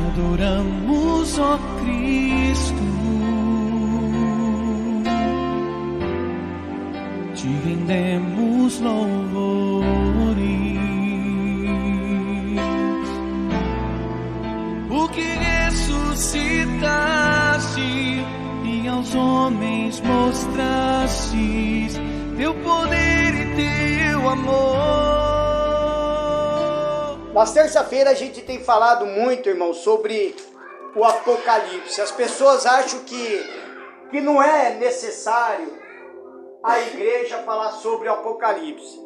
adoramos, ó Cristo, te rendemos louvores, porque ressuscitaste e aos homens mostrastes teu poder e teu amor. Nas terça-feira a gente tem falado muito, irmão, sobre o Apocalipse. As pessoas acham que não é necessário a igreja falar sobre o Apocalipse.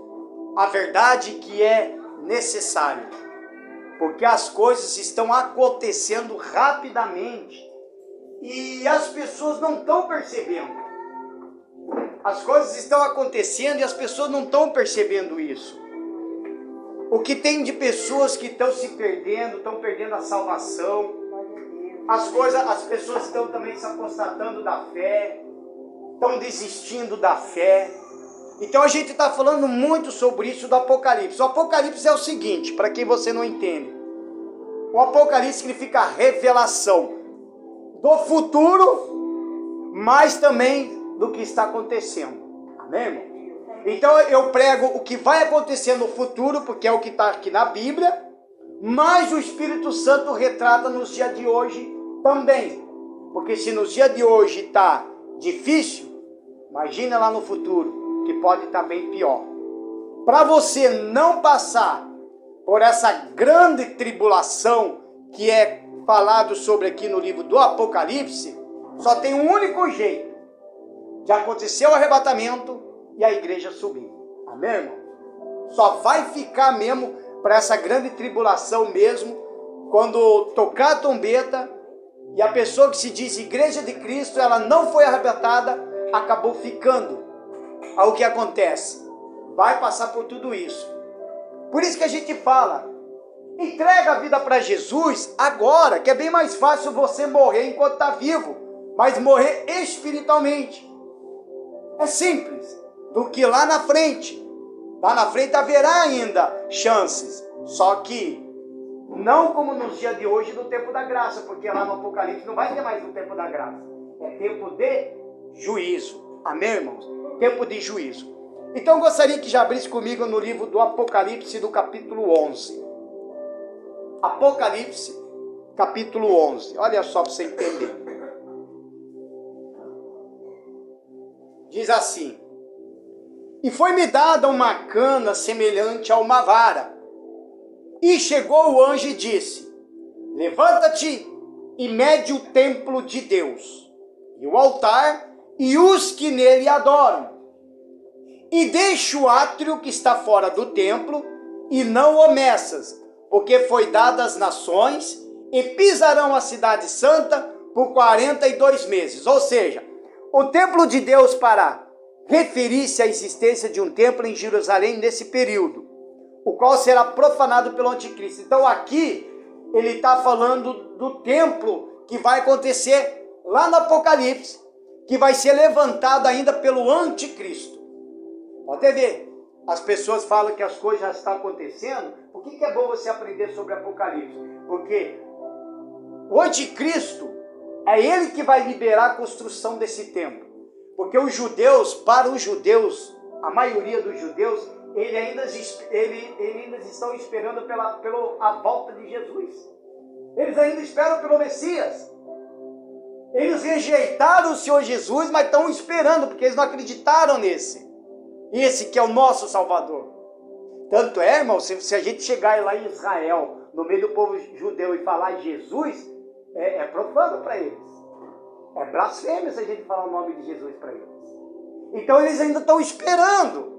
A verdade é que é necessário, porque as coisas estão acontecendo rapidamente e as pessoas não estão percebendo. As coisas estão acontecendo e as pessoas não estão percebendo isso. O que tem de pessoas que estão se perdendo, estão perdendo a salvação. As pessoas estão também se apostatando da fé, estão desistindo da fé. Então a gente está falando muito sobre isso do Apocalipse. O Apocalipse é o seguinte, para quem você não entende. O Apocalipse significa revelação do futuro, mas também do que está acontecendo. Amém, irmão? Então eu prego o que vai acontecer no futuro, porque é o que está aqui na Bíblia, mas o Espírito Santo retrata nos dias de hoje também. Porque se nos dias de hoje está difícil, imagina lá no futuro, que pode estar bem pior. Para você não passar por essa grande tribulação que é falado sobre aqui no livro do Apocalipse, só tem um único jeito de acontecer o arrebatamento e a igreja subir. Amém, irmão? Só vai ficar mesmo para essa grande tribulação mesmo, quando tocar a trombeta e a pessoa que se diz igreja de Cristo, ela não foi arrebatada, acabou ficando. Aí o que acontece? Vai passar por tudo isso. Por isso que a gente fala, entrega a vida para Jesus agora, que é bem mais fácil você morrer enquanto está vivo, mas morrer espiritualmente. É simples. Do que lá na frente. Lá na frente haverá ainda chances. Só que não como nos dias de hoje do tempo da graça, porque lá no Apocalipse não vai ter mais o tempo da graça. É tempo de juízo. Amém, irmãos? Tempo de juízo. Então eu gostaria que já abrisse comigo no livro do Apocalipse, do capítulo 11. Apocalipse, capítulo 11. Olha só para você entender. Diz assim: e foi-me dada uma cana semelhante a uma vara. E chegou o anjo e disse: levanta-te e mede o templo de Deus, e o altar, e os que nele adoram. E deixa o átrio que está fora do templo, e não o meças, porque foi dado às nações, e pisarão a cidade santa por 42 meses. Ou seja, o templo de Deus para referir-se à existência de um templo em Jerusalém nesse período, o qual será profanado pelo anticristo. Então aqui ele está falando do templo que vai acontecer lá no Apocalipse, que vai ser levantado ainda pelo anticristo. Pode ver, as pessoas falam que as coisas já estão acontecendo. Por que é bom você aprender sobre Apocalipse? Porque o anticristo é ele que vai liberar a construção desse templo. Porque os judeus, para os judeus, a maioria dos judeus, eles ainda estão esperando pela volta de Jesus. Eles ainda esperam pelo Messias. Eles rejeitaram o Senhor Jesus, mas estão esperando, porque eles não acreditaram nesse. Esse que é o nosso Salvador. Tanto é, irmão, se a gente chegar lá em Israel, no meio do povo judeu, e falar Jesus, é profano para eles. É blasfêmia se a gente falar o nome de Jesus para eles. Então eles ainda estão esperando.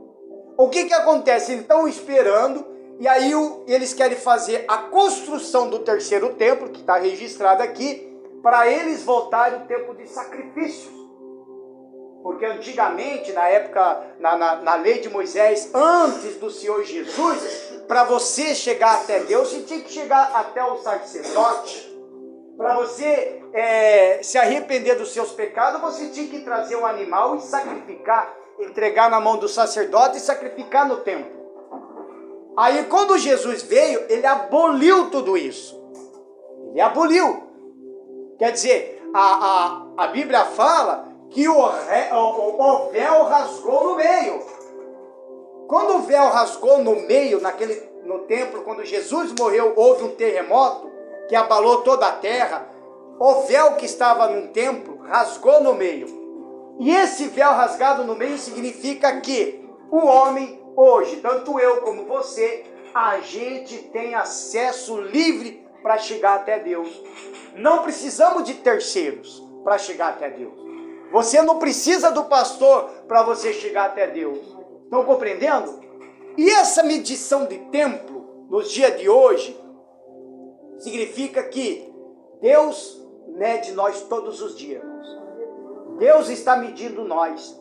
O que acontece? Eles estão esperando, e aí eles querem fazer a construção do terceiro templo, que está registrado aqui, para eles voltarem ao tempo de sacrifícios. Porque antigamente, na época, na lei de Moisés, antes do Senhor Jesus, para você chegar até Deus, você tinha que chegar até o sacerdote. Para você se arrepender dos seus pecados, você tinha que trazer um animal e sacrificar, entregar na mão do sacerdote e sacrificar no templo. Aí quando Jesus veio, ele aboliu tudo isso. Ele aboliu. Quer dizer, a Bíblia fala que o véu rasgou no meio. Quando o véu rasgou no meio, no templo, quando Jesus morreu, houve um terremoto que abalou toda a terra. O véu que estava no templo rasgou no meio. E esse véu rasgado no meio significa que o homem, hoje, tanto eu como você, a gente tem acesso livre para chegar até Deus. Não precisamos de terceiros para chegar até Deus. Você não precisa do pastor para você chegar até Deus. Estão compreendendo? E essa medição de templo, nos dias de hoje, significa que Deus mede nós todos os dias. Deus está medindo nós.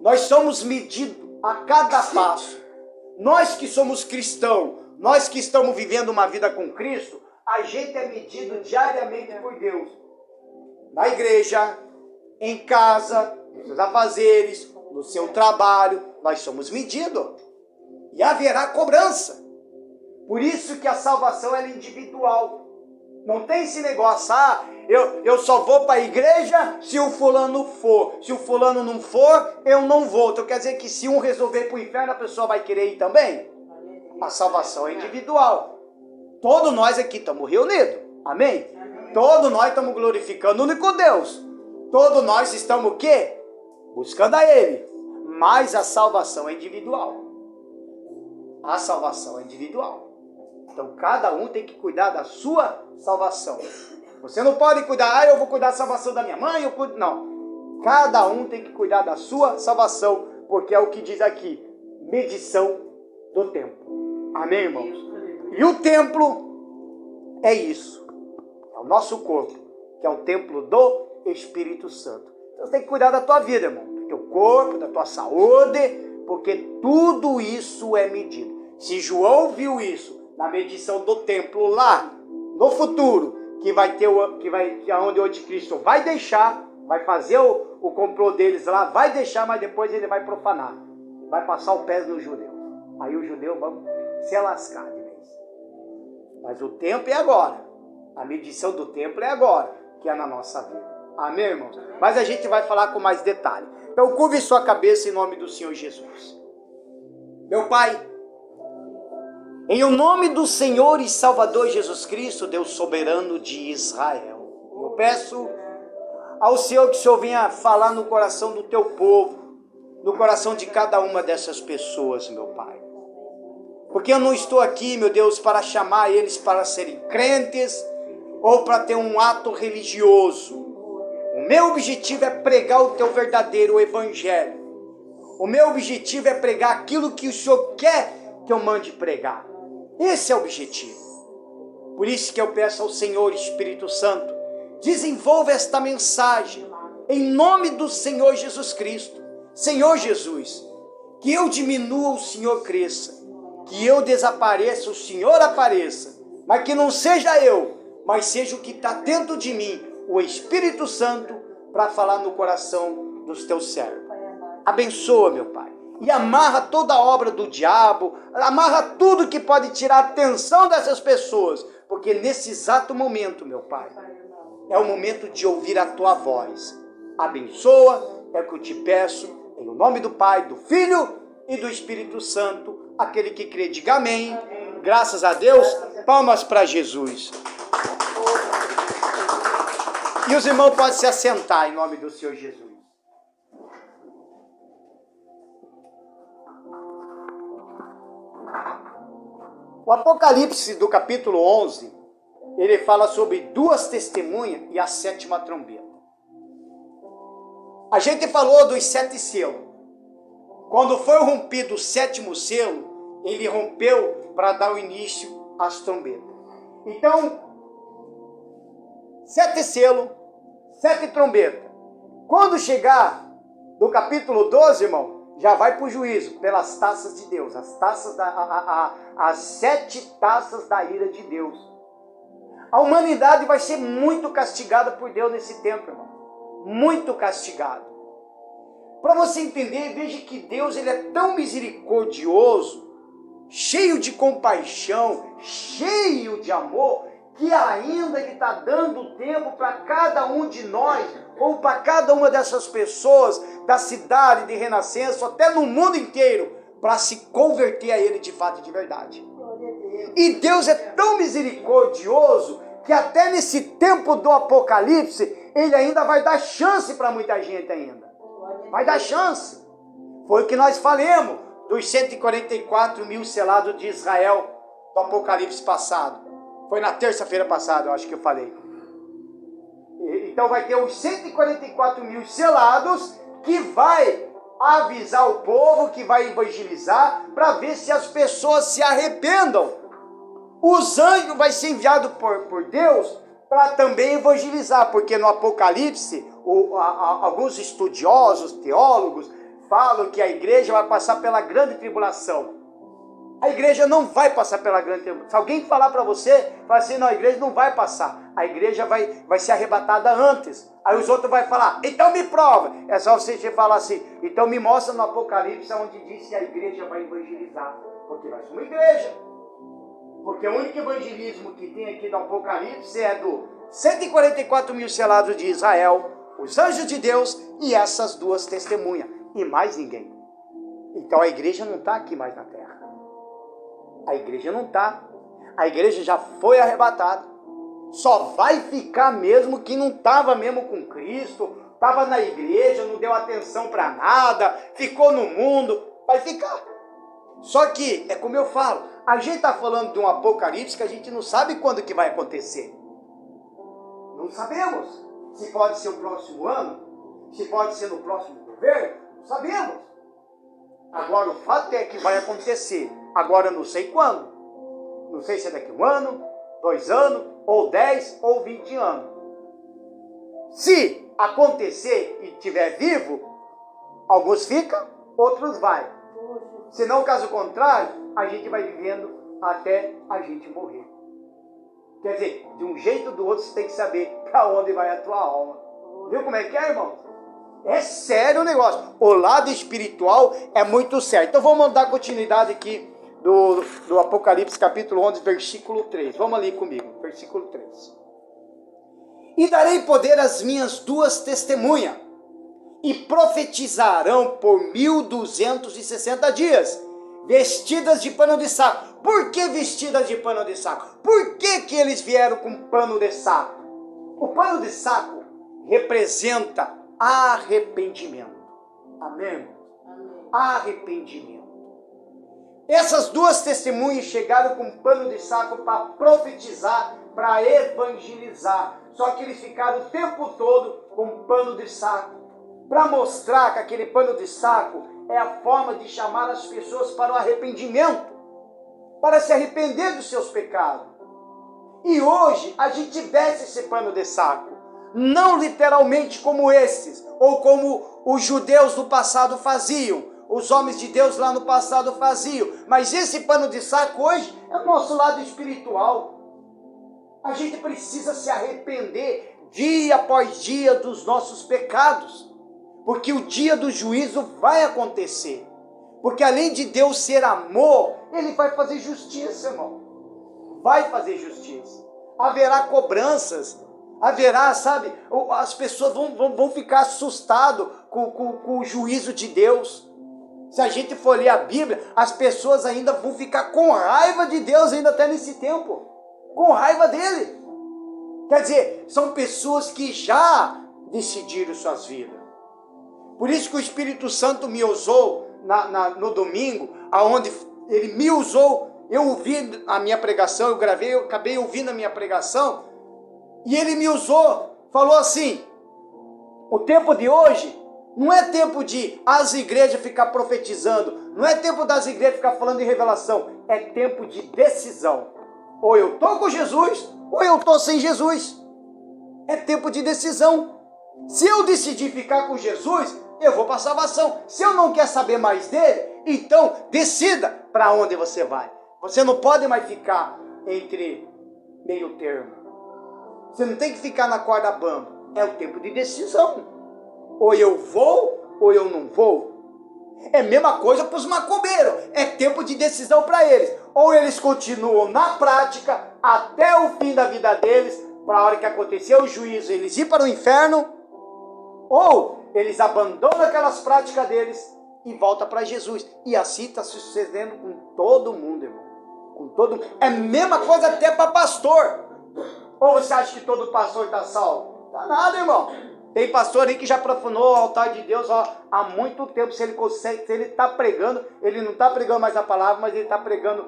Nós somos medidos a cada passo. Nós que somos cristãos, nós que estamos vivendo uma vida com Cristo, a gente é medido diariamente por Deus. Na igreja, em casa, nos seus afazeres, no seu trabalho, nós somos medidos. E haverá cobrança. Por isso que a salvação é individual. Não tem esse negócio, eu só vou para a igreja se o fulano for. Se o fulano não for, eu não vou. Então quer dizer que se um resolver ir para o inferno, a pessoa vai querer ir também? A salvação é individual. Todos nós aqui estamos reunidos. Amém? Todos nós estamos glorificando o único Deus. Todos nós estamos o quê? Buscando a Ele. Mas a salvação é individual. A salvação é individual. Então cada um tem que cuidar da sua salvação. Você não pode cuidar, eu vou cuidar da salvação da minha mãe, eu cuido. Não. Cada um tem que cuidar da sua salvação, porque é o que diz aqui, medição do templo. Amém, irmãos? E o templo é isso. É o nosso corpo, que é o templo do Espírito Santo. Então você tem que cuidar da tua vida, irmão. Do teu corpo, da tua saúde, porque tudo isso é medido. Se João viu isso na medição do templo lá, no futuro, que vai ter onde o anticristo vai deixar, vai fazer o complô deles lá, vai deixar, mas depois ele vai profanar, vai passar o pé no judeu. Aí o judeu vai se lascar de vez. Mas o tempo é agora, a medição do templo é agora, que é na nossa vida. Amém, irmãos? Mas a gente vai falar com mais detalhe. Então curve sua cabeça em nome do Senhor Jesus. Meu Pai, em o nome do Senhor e Salvador Jesus Cristo, Deus soberano de Israel, eu peço ao Senhor que o Senhor venha falar no coração do teu povo, no coração de cada uma dessas pessoas, meu Pai. Porque eu não estou aqui, meu Deus, para chamar eles para serem crentes ou para ter um ato religioso. O meu objetivo é pregar o teu verdadeiro evangelho. O meu objetivo é pregar aquilo que o Senhor quer que eu mande pregar. Esse é o objetivo. Por isso que eu peço ao Senhor Espírito Santo, desenvolva esta mensagem em nome do Senhor Jesus Cristo. Senhor Jesus, que eu diminua, o Senhor cresça. Que eu desapareça, o Senhor apareça. Mas que não seja eu, mas seja o que está dentro de mim, o Espírito Santo, para falar no coração dos teus servos. Abençoa, meu Pai. E amarra toda a obra do diabo, amarra tudo que pode tirar a atenção dessas pessoas, porque nesse exato momento, meu Pai, é o momento de ouvir a tua voz. Abençoa, é o que eu te peço, em nome do Pai, do Filho e do Espírito Santo. Aquele que crê, diga amém. Graças a Deus, palmas para Jesus. E os irmãos podem se assentar em nome do Senhor Jesus. O Apocalipse do capítulo 11, ele fala sobre duas testemunhas e a sétima trombeta. A gente falou dos 7 selos. Quando foi rompido o 7º selo, ele rompeu para dar o início às trombetas. Então, 7 selos, 7 trombetas. Quando chegar no capítulo 12, irmão, já vai para o juízo, pelas taças de Deus, as 7 taças da ira de Deus. A humanidade vai ser muito castigada por Deus nesse tempo, irmão. Muito castigada. Para você entender, veja que Deus ele é tão misericordioso, cheio de compaixão, cheio de amor, que ainda Ele está dando tempo para cada um de nós, ou para cada uma dessas pessoas da cidade de Renascença, até no mundo inteiro, para se converter a Ele de fato e de verdade. E Deus é tão misericordioso que até nesse tempo do Apocalipse, Ele ainda vai dar chance para muita gente ainda. Vai dar chance. Foi o que nós falamos dos 144 mil selados de Israel do Apocalipse passado. Foi na terça-feira passada, eu acho que eu falei. Então vai ter os 144 mil selados que vai avisar o povo, que vai evangelizar, para ver se as pessoas se arrependam. Os anjos vai ser enviado por Deus para também evangelizar, porque no Apocalipse, alguns estudiosos, teólogos, falam que a igreja vai passar pela grande tribulação. A igreja não vai passar pela grande tribulação. Se alguém falar para você, fala assim, não, a igreja não vai passar. A igreja vai ser arrebatada antes. Aí os outros vão falar, então me prova. É só você falar assim, então me mostra no Apocalipse onde diz que a igreja vai evangelizar. Porque nós somos igreja. Porque o único evangelismo que tem aqui do Apocalipse é do 144 mil selados de Israel, os anjos de Deus e essas duas testemunhas. E mais ninguém. Então a igreja não está aqui mais na terra. A igreja não está. A igreja já foi arrebatada. Só vai ficar mesmo quem não estava mesmo com Cristo, estava na igreja, não deu atenção para nada, ficou no mundo, vai ficar. Só que, é como eu falo, a gente está falando de um apocalipse que a gente não sabe quando que vai acontecer. Não sabemos. Se pode ser o próximo ano, se pode ser no próximo governo, não sabemos. Agora o fato é que vai acontecer. Agora eu não sei quando. Não sei se é daqui 1 ano, 2 anos, ou 10, ou 20 anos. Se acontecer e estiver vivo, alguns ficam, outros vai. Se não, caso contrário, a gente vai vivendo até a gente morrer. Quer dizer, de um jeito ou do outro você tem que saber para onde vai a tua alma. Viu como é que é, irmão? É sério o negócio. O lado espiritual é muito sério. Então vamos dar continuidade aqui do Apocalipse capítulo 11, versículo 3. Vamos ali comigo, versículo 3. E darei poder às minhas duas testemunhas, e profetizarão por 1260 dias, vestidas de pano de saco. Por que vestidas de pano de saco? Por que eles vieram com pano de saco? O pano de saco representa arrependimento. Amém? Arrependimento. Essas duas testemunhas chegaram com pano de saco para profetizar, para evangelizar. Só que eles ficaram o tempo todo com pano de saco, para mostrar que aquele pano de saco é a forma de chamar as pessoas para o arrependimento, para se arrepender dos seus pecados. E hoje a gente veste esse pano de saco, não literalmente como esses, ou como os judeus do passado faziam, os homens de Deus lá no passado faziam, mas esse pano de saco hoje é o nosso lado espiritual. A gente precisa se arrepender dia após dia dos nossos pecados, porque o dia do juízo vai acontecer, porque além de Deus ser amor, Ele vai fazer justiça, irmão, vai fazer justiça, haverá cobranças, haverá, sabe, as pessoas vão ficar assustadas com o juízo de Deus. Se a gente for ler a Bíblia, as pessoas ainda vão ficar com raiva de Deus ainda até nesse tempo, com raiva dele. Quer dizer, são pessoas que já decidiram suas vidas. Por isso que o Espírito Santo me usou no domingo, aonde ele me usou, eu ouvi a minha pregação, eu gravei, eu acabei ouvindo a minha pregação, e ele me usou, falou assim, o tempo de hoje não é tempo de as igrejas ficar profetizando, não é tempo das igrejas ficar falando de revelação, é tempo de decisão. Ou eu estou com Jesus, ou eu estou sem Jesus. É tempo de decisão. Se eu decidir ficar com Jesus, eu vou para a salvação. Se eu não quero saber mais dele, então decida para onde você vai. Você não pode mais ficar entre meio termo. Você não tem que ficar na corda bamba. É o tempo de decisão. Ou eu vou, ou eu não vou. É a mesma coisa para os macumbeiros. É tempo de decisão para eles. Ou eles continuam na prática, até o fim da vida deles, para a hora que acontecer o juízo, eles ir para o inferno, ou eles abandonam aquelas práticas deles e voltam para Jesus. E assim está sucedendo com todo mundo, irmão. Com todo mundo. É a mesma coisa até para pastor. Ou você acha que todo pastor está salvo? Tá nada, irmão. Tem pastor aí que já profanou o altar de Deus há muito tempo. Se ele consegue, se ele está pregando, ele não está pregando mais a palavra, mas ele está pregando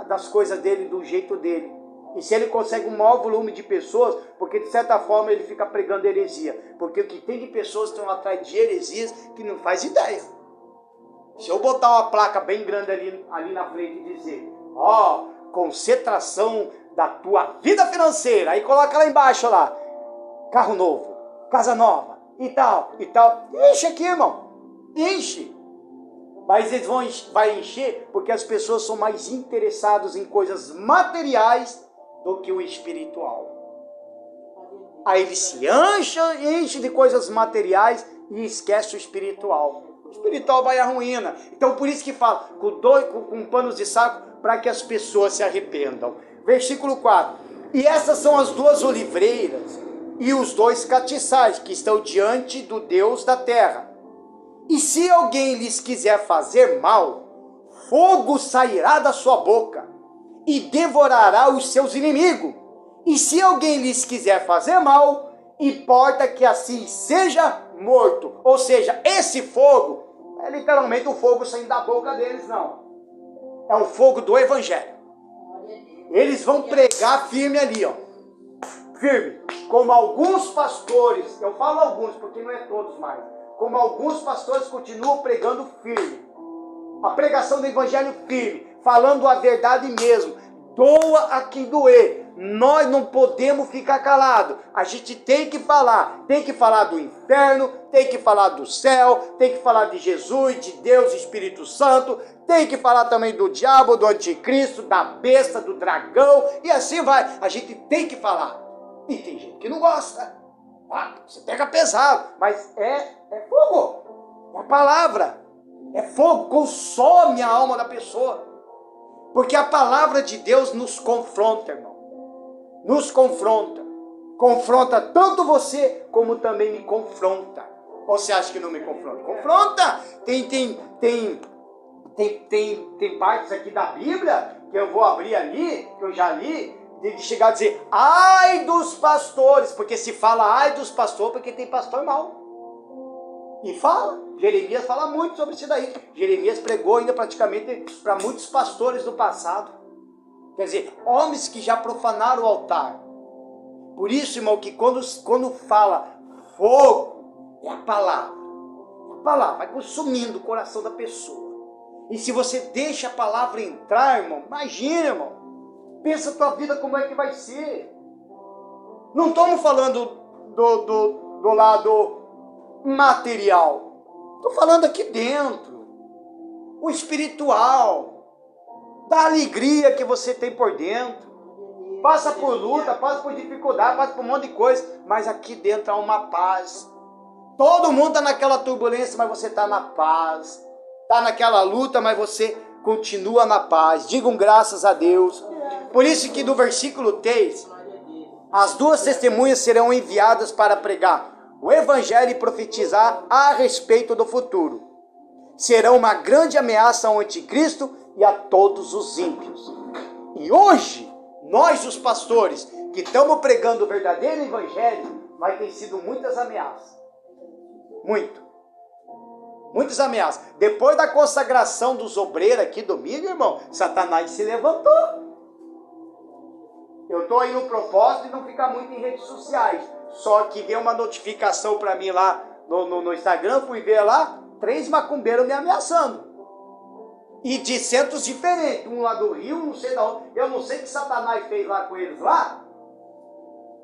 das coisas dele, do jeito dele. E se ele consegue um maior volume de pessoas, porque de certa forma ele fica pregando heresia. Porque o que tem de pessoas que estão atrás de heresias que não faz ideia. Se eu botar uma placa bem grande ali na frente e dizer, concentração da tua vida financeira, aí coloca lá embaixo lá, carro novo, casa nova, e tal, enche aqui, irmão, enche. Mas eles vai encher porque as pessoas são mais interessadas em coisas materiais do que o espiritual. Aí ele se enche de coisas materiais e esquece o espiritual. O espiritual vai à ruína. Então por isso que fala, com panos de saco, para que as pessoas se arrependam. Versículo 4. E essas são as duas oliveiras e os dois catiçais que estão diante do Deus da terra. E se alguém lhes quiser fazer mal, fogo sairá da sua boca e devorará os seus inimigos. E se alguém lhes quiser fazer mal, importa que assim seja morto. Ou seja, esse fogo é literalmente o fogo saindo da boca deles, não. É o fogo do evangelho. Eles vão pregar firme ali, firme. Como alguns pastores, eu falo alguns porque não é todos mais, como alguns pastores continuam pregando firme. A pregação do evangelho firme, falando a verdade mesmo. Doa a quem doer. Nós não podemos ficar calados. A gente tem que falar do inferno, tem que falar do céu, tem que falar de Jesus, de Deus, Espírito Santo, tem que falar também do diabo, do anticristo, da besta, do dragão, e assim vai. A gente tem que falar. E tem gente que não gosta. Você pega pesado, mas é fogo. É a palavra. É fogo, consome a alma da pessoa. Porque a palavra de Deus nos confronta, irmão. Nos confronta. Confronta tanto você, como também me confronta. Ou você acha que não me confronta? Confronta! Tem partes aqui da Bíblia, que eu vou abrir ali, que eu já li, de chegar a dizer, ai dos pastores, porque se fala ai dos pastores, porque tem pastor mau. E fala, Jeremias fala muito sobre isso daí. Jeremias pregou ainda praticamente para muitos pastores do passado. Quer dizer, homens que já profanaram o altar. Por isso, irmão, que quando fala fogo, é a palavra. A palavra vai consumindo o coração da pessoa. E se você deixa a palavra entrar, irmão, imagina, irmão. Pensa a tua vida como é que vai ser. Não estamos falando do lado material. Estou falando aqui dentro. O espiritual. Da alegria que você tem por dentro. Passa por luta, passa por dificuldade, passa por um monte de coisa. Mas aqui dentro há uma paz. Todo mundo está naquela turbulência, mas você está na paz. Está naquela luta, mas você continua na paz. Digam graças a Deus. Por isso que no versículo 3, as duas testemunhas serão enviadas para pregar o evangelho e profetizar a respeito do futuro. Serão uma grande ameaça ao anticristo e a todos os ímpios. E hoje, nós os pastores, que estamos pregando o verdadeiro evangelho, vai ter sido muitas ameaças. Muitas ameaças. Depois da consagração dos obreiros aqui domingo, irmão, Satanás se levantou. Eu estou aí no propósito de não ficar muito em redes sociais. Só que veio uma notificação para mim lá no Instagram, fui ver lá, 3 macumbeiros me ameaçando. E de centros diferentes, um lá do Rio, não sei de onde. Eu não sei o que Satanás fez lá com eles lá.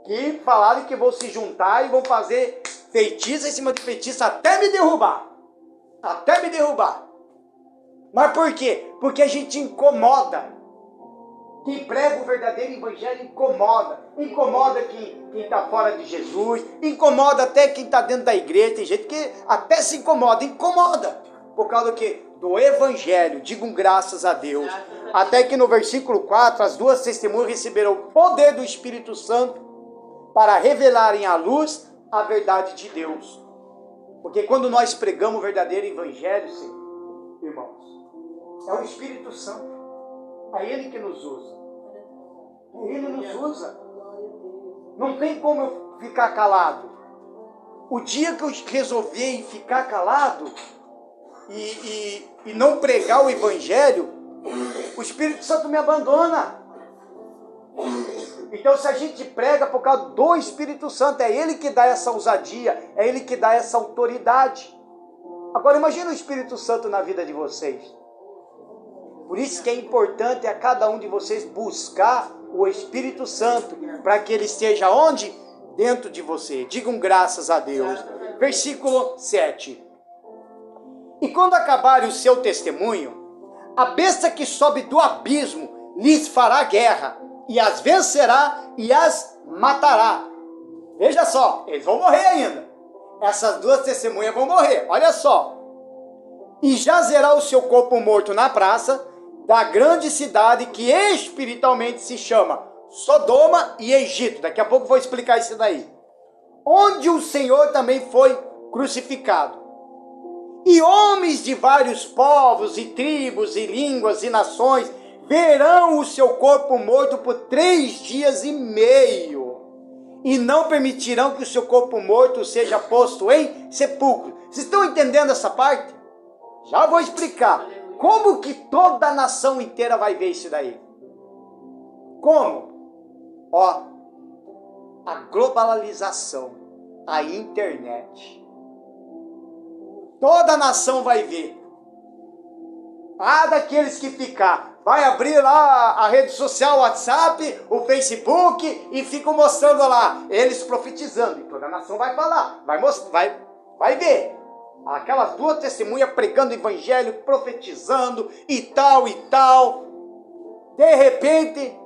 Que falaram que vão se juntar e vão fazer feitiço em cima de feitiço até me derrubar. Até me derrubar. Mas por quê? Porque a gente incomoda. Quem prega o verdadeiro evangelho incomoda. Incomoda quem está fora de Jesus. Incomoda até quem está dentro da igreja. Tem gente que até se incomoda. Incomoda. Por causa do quê? Do evangelho. Digam graças a Deus. Até que no versículo 4, as duas testemunhas receberam o poder do Espírito Santo para revelarem à luz a verdade de Deus. Porque quando nós pregamos o verdadeiro evangelho, Senhor, irmãos, é o Espírito Santo. É Ele que nos usa. Ele nos usa. Não tem como eu ficar calado. O dia que eu resolvi ficar calado e não pregar o evangelho, o Espírito Santo me abandona. Então, se a gente prega por causa do Espírito Santo, é Ele que dá essa ousadia, é Ele que dá essa autoridade. Agora, imagina o Espírito Santo na vida de vocês. Por isso que é importante a cada um de vocês buscar o Espírito Santo, para que ele esteja onde? Dentro de você. Digam graças a Deus. Versículo 7. E quando acabarem o seu testemunho, a besta que sobe do abismo lhes fará guerra, e as vencerá e as matará. Veja só, eles vão morrer ainda. Essas duas testemunhas vão morrer, olha só. E jazerá o seu corpo morto na praça da grande cidade que espiritualmente se chama Sodoma e Egito. Daqui a pouco eu vou explicar isso daí. Onde o Senhor também foi crucificado. E homens de vários povos e tribos e línguas e nações verão o seu corpo morto por 3 dias e meio. E não permitirão que o seu corpo morto seja posto em sepulcro. Vocês estão entendendo essa parte? Já vou explicar. Como que toda a nação inteira vai ver isso daí? Como? Ó, a globalização, a internet. Toda a nação vai ver. Ah, daqueles que ficar, vai abrir lá a rede social, o WhatsApp, o Facebook e ficam mostrando lá, eles profetizando. E toda a nação vai falar, vai ver. Aquelas duas testemunhas pregando o evangelho, profetizando e tal e tal. De repente,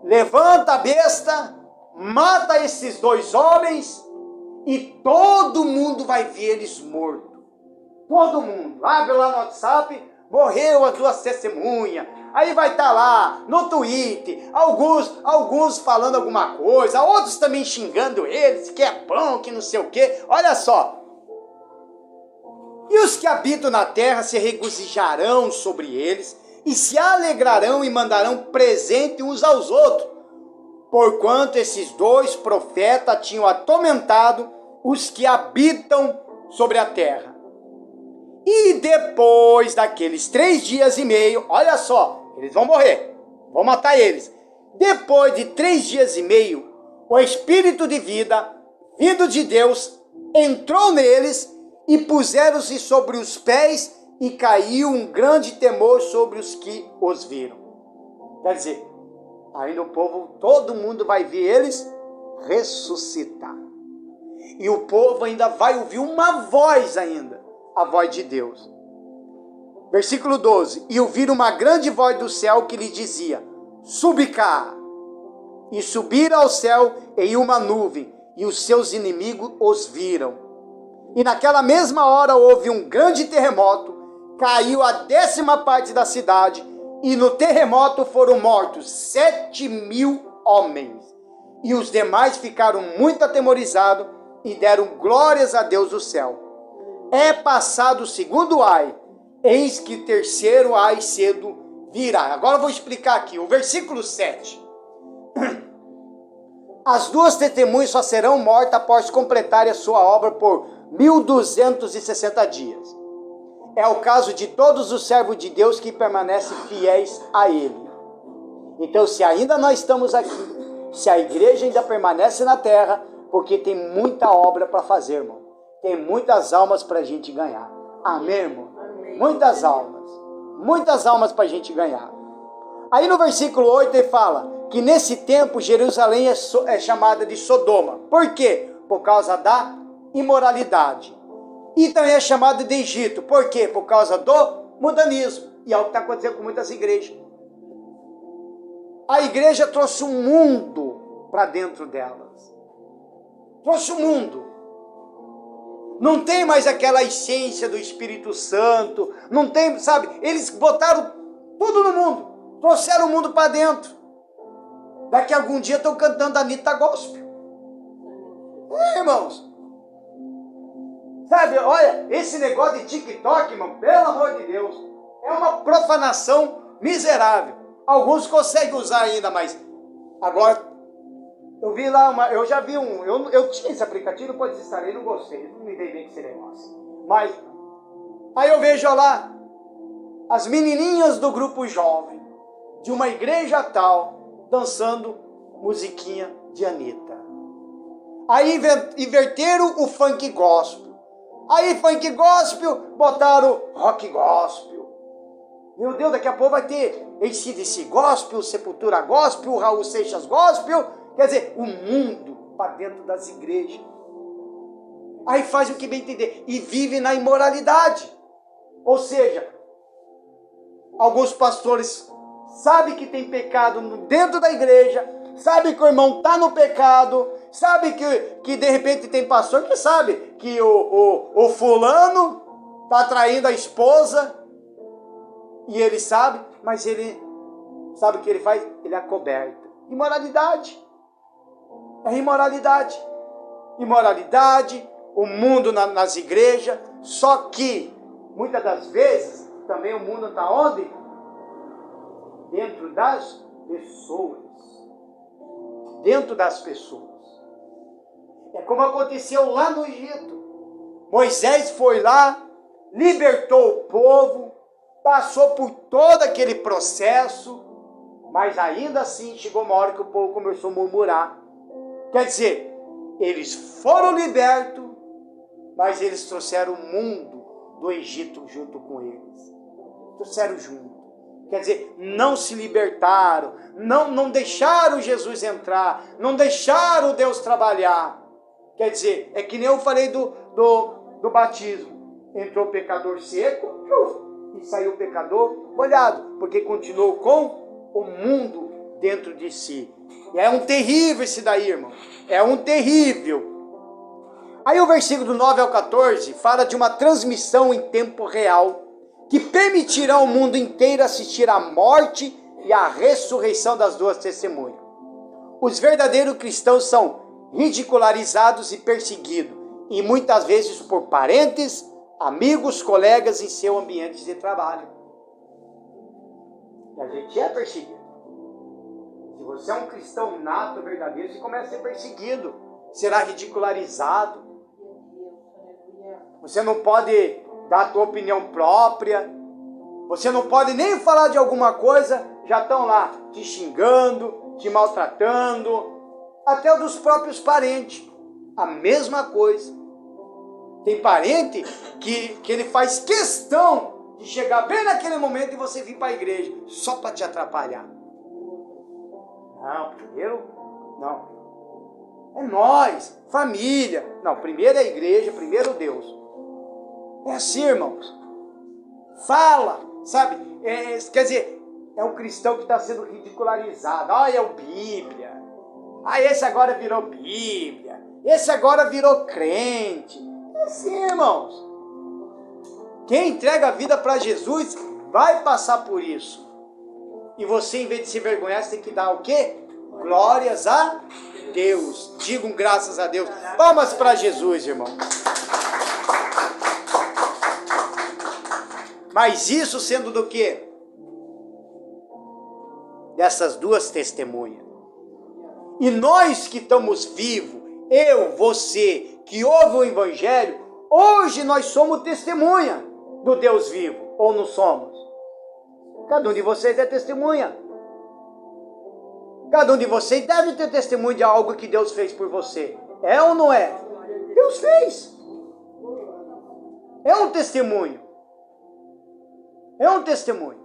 levanta a besta, mata esses 2 homens e todo mundo vai ver eles mortos. Todo mundo. Abre lá no WhatsApp, morreu as 2 testemunhas. Aí vai estar lá no Twitter, alguns falando alguma coisa, outros também xingando eles, que é bom, que não sei o quê. Olha só. E os que habitam na terra se regozijarão sobre eles, e se alegrarão e mandarão presente uns aos outros, porquanto esses 2 profetas tinham atormentado os que habitam sobre a terra. E depois daqueles 3 dias e meio, olha só, eles vão morrer, vão matar eles. Depois de 3 dias e meio, o Espírito de vida, vindo de Deus, entrou neles, e puseram-se sobre os pés, e caiu um grande temor sobre os que os viram. Quer dizer, ainda o povo, todo mundo vai ver eles ressuscitar. E o povo ainda vai ouvir uma voz ainda, a voz de Deus. Versículo 12. E ouviram uma grande voz do céu que lhe dizia, subi cá. E subiram ao céu em uma nuvem, e os seus inimigos os viram. E naquela mesma hora houve um grande terremoto, caiu a 10ª parte da cidade, e no terremoto foram mortos 7.000 homens. E os demais ficaram muito atemorizados e deram glórias a Deus do céu. É passado o 2º ai, eis que o 3º ai cedo virá. Agora eu vou explicar aqui, o versículo 7. As 2 testemunhas só serão mortas após completarem a sua obra por 1.260 dias. É o caso de todos os servos de Deus que permanecem fiéis a Ele. Então, se ainda nós estamos aqui, se a igreja ainda permanece na terra, porque tem muita obra para fazer, irmão. Tem muitas almas para a gente ganhar. Amém, irmão? Amém. Muitas almas para a gente ganhar. Aí no versículo 8 ele fala que nesse tempo Jerusalém é chamada de Sodoma. Por quê? Por causa da imoralidade. E também é chamado de Egito. Por quê? Por causa do mundanismo. E é o que está acontecendo com muitas igrejas. A igreja trouxe um mundo para dentro delas. Trouxe um mundo. Não tem mais aquela essência do Espírito Santo. Não tem, sabe? Eles botaram Tudo no mundo. Trouxeram o mundo para dentro. Daqui a algum dia estão cantando Anitta Gospel. Irmãos. Sabe, olha, esse negócio de TikTok, irmão, pelo amor de Deus, é uma profanação miserável. Alguns conseguem usar ainda, mas agora, eu vi lá, eu já vi eu tinha esse aplicativo, depois desinstalei, não gostei, não me dei bem com esse negócio. Mas, aí eu vejo lá, as menininhas do grupo jovem, de uma igreja tal, dançando musiquinha de Anitta. Aí inverteram o funk gospel. Aí funk gospel, botaram rock gospel. Meu Deus, daqui a pouco vai ter AC/DC gospel, Sepultura gospel, Raul Seixas gospel. Quer dizer, o mundo para dentro das igrejas. Aí faz o que bem entender. E vive na imoralidade. Ou seja, alguns pastores sabem que tem pecado dentro da igreja, sabem que o irmão está no pecado, sabe que de repente tem pastor que sabe que o fulano está traindo a esposa, e ele sabe, mas ele sabe o que ele faz? Ele acoberta. Imoralidade. É imoralidade. Imoralidade, o mundo nas igrejas, só que, muitas das vezes, também o mundo está onde? Dentro das pessoas. Dentro das pessoas. É como aconteceu lá no Egito. Moisés foi lá, libertou o povo, passou por todo aquele processo, mas ainda assim chegou uma hora que o povo começou a murmurar. Quer dizer, eles foram libertos, mas eles trouxeram o mundo do Egito junto com eles. Trouxeram junto. Quer dizer, não se libertaram, não deixaram Jesus entrar, não deixaram Deus trabalhar. Quer dizer, é que nem eu falei do batismo. Entrou o pecador seco e saiu o pecador molhado, porque continuou com o mundo dentro de si. É um terrível esse daí, irmão. É um terrível. Aí o versículo do 9 ao 14 fala de uma transmissão em tempo real que permitirá ao mundo inteiro assistir à morte e à ressurreição das duas testemunhas. Os verdadeiros cristãos são ridicularizados e perseguidos, e muitas vezes por parentes, amigos, colegas em seu ambiente de trabalho. E a gente é perseguido. Se você é um cristão nato, verdadeiro, você começa a ser perseguido, será ridicularizado. Você não pode dar a tua opinião própria. Você não pode nem falar de alguma coisa, já estão lá te xingando, te maltratando, até dos próprios parentes. A mesma coisa. Tem parente que ele faz questão de chegar bem naquele momento e você vir para a igreja, só para te atrapalhar. Não, primeiro, não. É nós, família. Não, primeiro é a igreja, primeiro Deus. É assim, irmãos. Fala, sabe? Quer dizer, é um cristão que está sendo ridicularizado. É o Bíblia. Esse agora virou Bíblia. Esse agora virou crente. É assim, irmãos. Quem entrega a vida para Jesus vai passar por isso. E você, em vez de se envergonhar, você tem que dar o quê? Glórias a Deus. Digam graças a Deus. Palmas para Jesus, irmão. Mas isso sendo do quê? Dessas duas testemunhas. E nós que estamos vivos, eu, você, que ouve o Evangelho, hoje nós somos testemunha do Deus vivo, ou não somos? Cada um de vocês é testemunha. Cada um de vocês deve ter testemunho de algo que Deus fez por você. É ou não é? Deus fez. É um testemunho. É um testemunho.